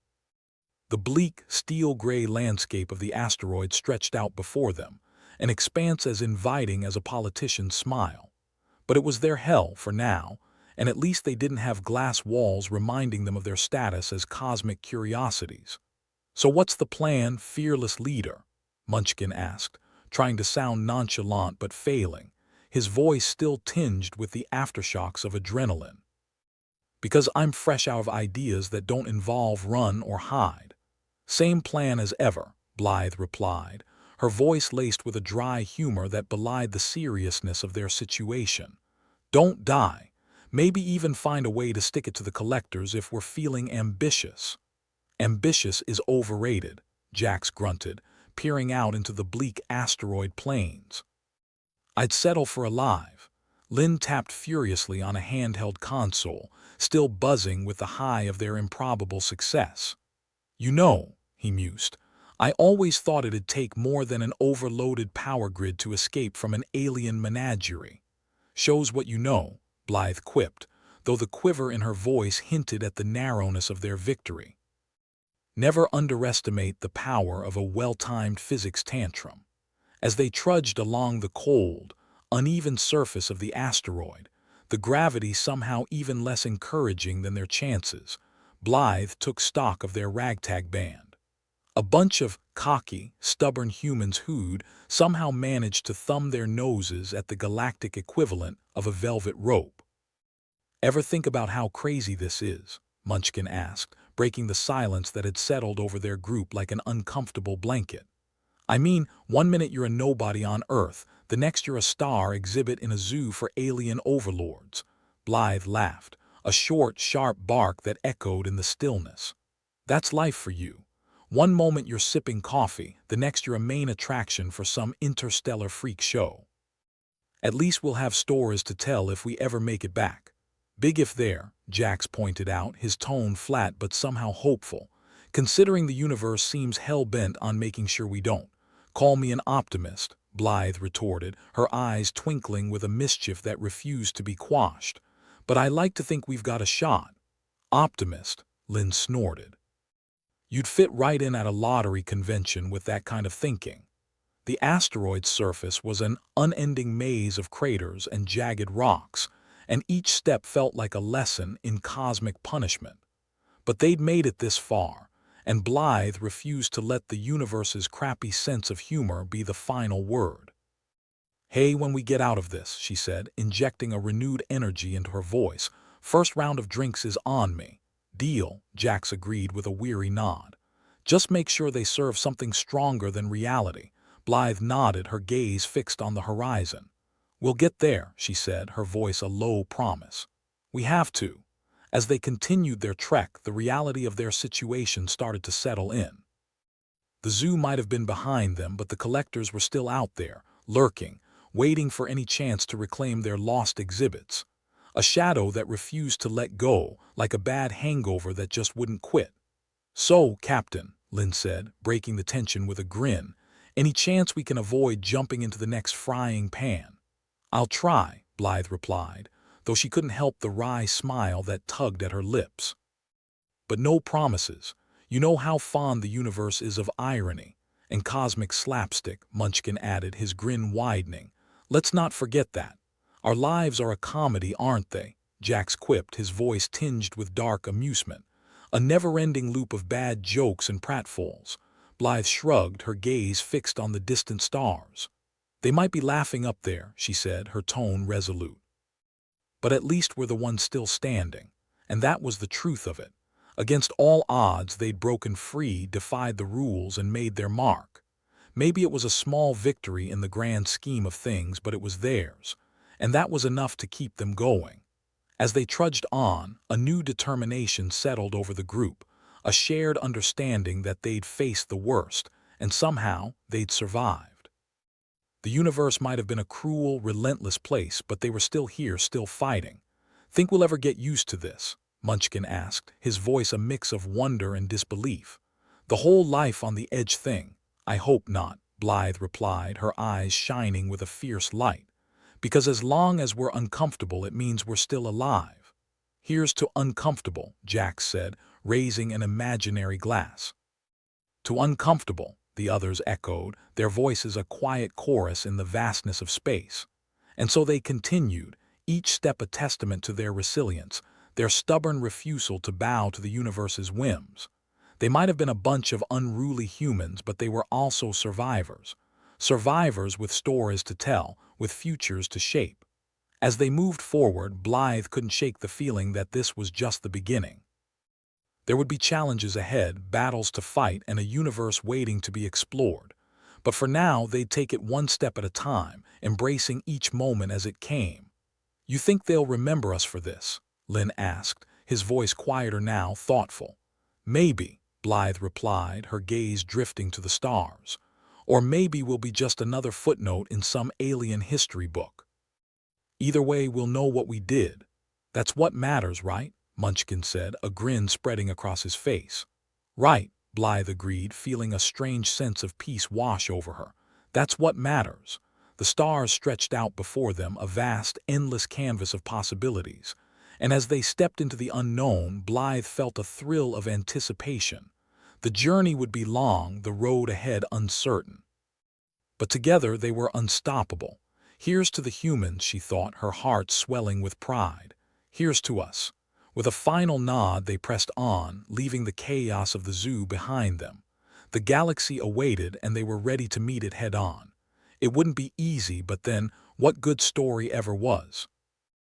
The bleak, steel-gray landscape of the asteroid stretched out before them, an expanse as inviting as a politician's smile. But it was their hell for now, and at least they didn't have glass walls reminding them of their status as cosmic curiosities. "So what's the plan, fearless leader?" Munchkin asked, trying to sound nonchalant but failing, his voice still tinged with the aftershocks of adrenaline. "Because I'm fresh out of ideas that don't involve run or hide." "Same plan as ever," Blythe replied, her voice laced with a dry humor that belied the seriousness of their situation. "Don't die. Maybe even find a way to stick it to the collectors if we're feeling ambitious." "Ambitious is overrated," Jax grunted, peering out into the bleak asteroid plains. "I'd settle for alive." Lynn tapped furiously on a handheld console, still buzzing with the high of their improbable success. "You know," he mused, "I always thought it'd take more than an overloaded power grid to escape from an alien menagerie." "Shows what you know," Blythe quipped, though the quiver in her voice hinted at the narrowness of their victory. Never underestimate the power of a well-timed physics tantrum. As they trudged along the cold, uneven surface of the asteroid, the gravity somehow even less encouraging than their chances, Blythe took stock of their ragtag band. A bunch of cocky, stubborn humans who'd somehow managed to thumb their noses at the galactic equivalent of a velvet rope. "Ever think about how crazy this is?" Munchkin asked, breaking the silence that had settled over their group like an uncomfortable blanket. "I mean, one minute you're a nobody on Earth, the next you're a star exhibit in a zoo for alien overlords." Blythe laughed, a short, sharp bark that echoed in the stillness. "That's life for you. One moment you're sipping coffee, the next you're a main attraction for some interstellar freak show." "At least we'll have stories to tell if we ever make it back." "Big if there," Jax pointed out, his tone flat but somehow hopeful, "considering the universe seems hell-bent on making sure we don't." "Call me an optimist," Blythe retorted, her eyes twinkling with a mischief that refused to be quashed. "But I like to think we've got a shot." "Optimist," Lynn snorted. "You'd fit right in at a lottery convention with that kind of thinking." The asteroid's surface was an unending maze of craters and jagged rocks, and each step felt like a lesson in cosmic punishment. But they'd made it this far, and Blythe refused to let the universe's crappy sense of humor be the final word. "Hey, when we get out of this," she said, injecting a renewed energy into her voice, "first round of drinks is on me." "Deal," Jax agreed with a weary nod. "Just make sure they serve something stronger than reality." Blythe nodded, her gaze fixed on the horizon. "We'll get there," she said, her voice a low promise. "We have to." As they continued their trek, the reality of their situation started to settle in. The zoo might have been behind them, but the collectors were still out there, lurking, waiting for any chance to reclaim their lost exhibits. A shadow that refused to let go, like a bad hangover that just wouldn't quit. "So, Captain," Lynn said, breaking the tension with a grin, "any chance we can avoid jumping into the next frying pan?" "I'll try," Blythe replied, though she couldn't help the wry smile that tugged at her lips. "But no promises. You know how fond the universe is of irony and cosmic slapstick," Munchkin added, his grin widening. "Let's not forget that. Our lives are a comedy, aren't they?" Jax quipped, his voice tinged with dark amusement. "A never-ending loop of bad jokes and pratfalls." Blythe shrugged, her gaze fixed on the distant stars. "They might be laughing up there," she said, her tone resolute. "But at least we're the ones still standing." And that was the truth of it. Against all odds, they'd broken free, defied the rules, and made their mark. Maybe it was a small victory in the grand scheme of things, but it was theirs, and that was enough to keep them going. As they trudged on, a new determination settled over the group, a shared understanding that they'd faced the worst, and somehow they'd survived. The universe might have been a cruel, relentless place, but they were still here, still fighting. "Think we'll ever get used to this?" Munchkin asked, his voice a mix of wonder and disbelief. The whole life on the edge thing. I hope not, Blythe replied, her eyes shining with a fierce light. Because as long as we're uncomfortable, it means we're still alive. Here's to uncomfortable, Jack said, raising an imaginary glass. To uncomfortable, the others echoed, their voices a quiet chorus in the vastness of space. And so they continued, each step a testament to their resilience, their stubborn refusal to bow to the universe's whims. They might have been a bunch of unruly humans, but they were also survivors. Survivors with stories to tell, with futures to shape. As they moved forward, Blythe couldn't shake the feeling that this was just the beginning. There would be challenges ahead, battles to fight, and a universe waiting to be explored. But for now, they'd take it one step at a time, embracing each moment as it came. You think they'll remember us for this? Lynn asked, his voice quieter now, thoughtful. Maybe, Blythe replied, her gaze drifting to the stars. Or maybe we'll be just another footnote in some alien history book. Either way, we'll know what we did. That's what matters, right? Munchkin said, a grin spreading across his face. Right, Blythe agreed, feeling a strange sense of peace wash over her. That's what matters. The stars stretched out before them, a vast, endless canvas of possibilities. And as they stepped into the unknown, Blythe felt a thrill of anticipation. The journey would be long, the road ahead uncertain. But together they were unstoppable. Here's to the humans, she thought, her heart swelling with pride. Here's to us. With a final nod, they pressed on, leaving the chaos of the zoo behind them. The galaxy awaited, and they were ready to meet it head-on. It wouldn't be easy, but then, what good story ever was?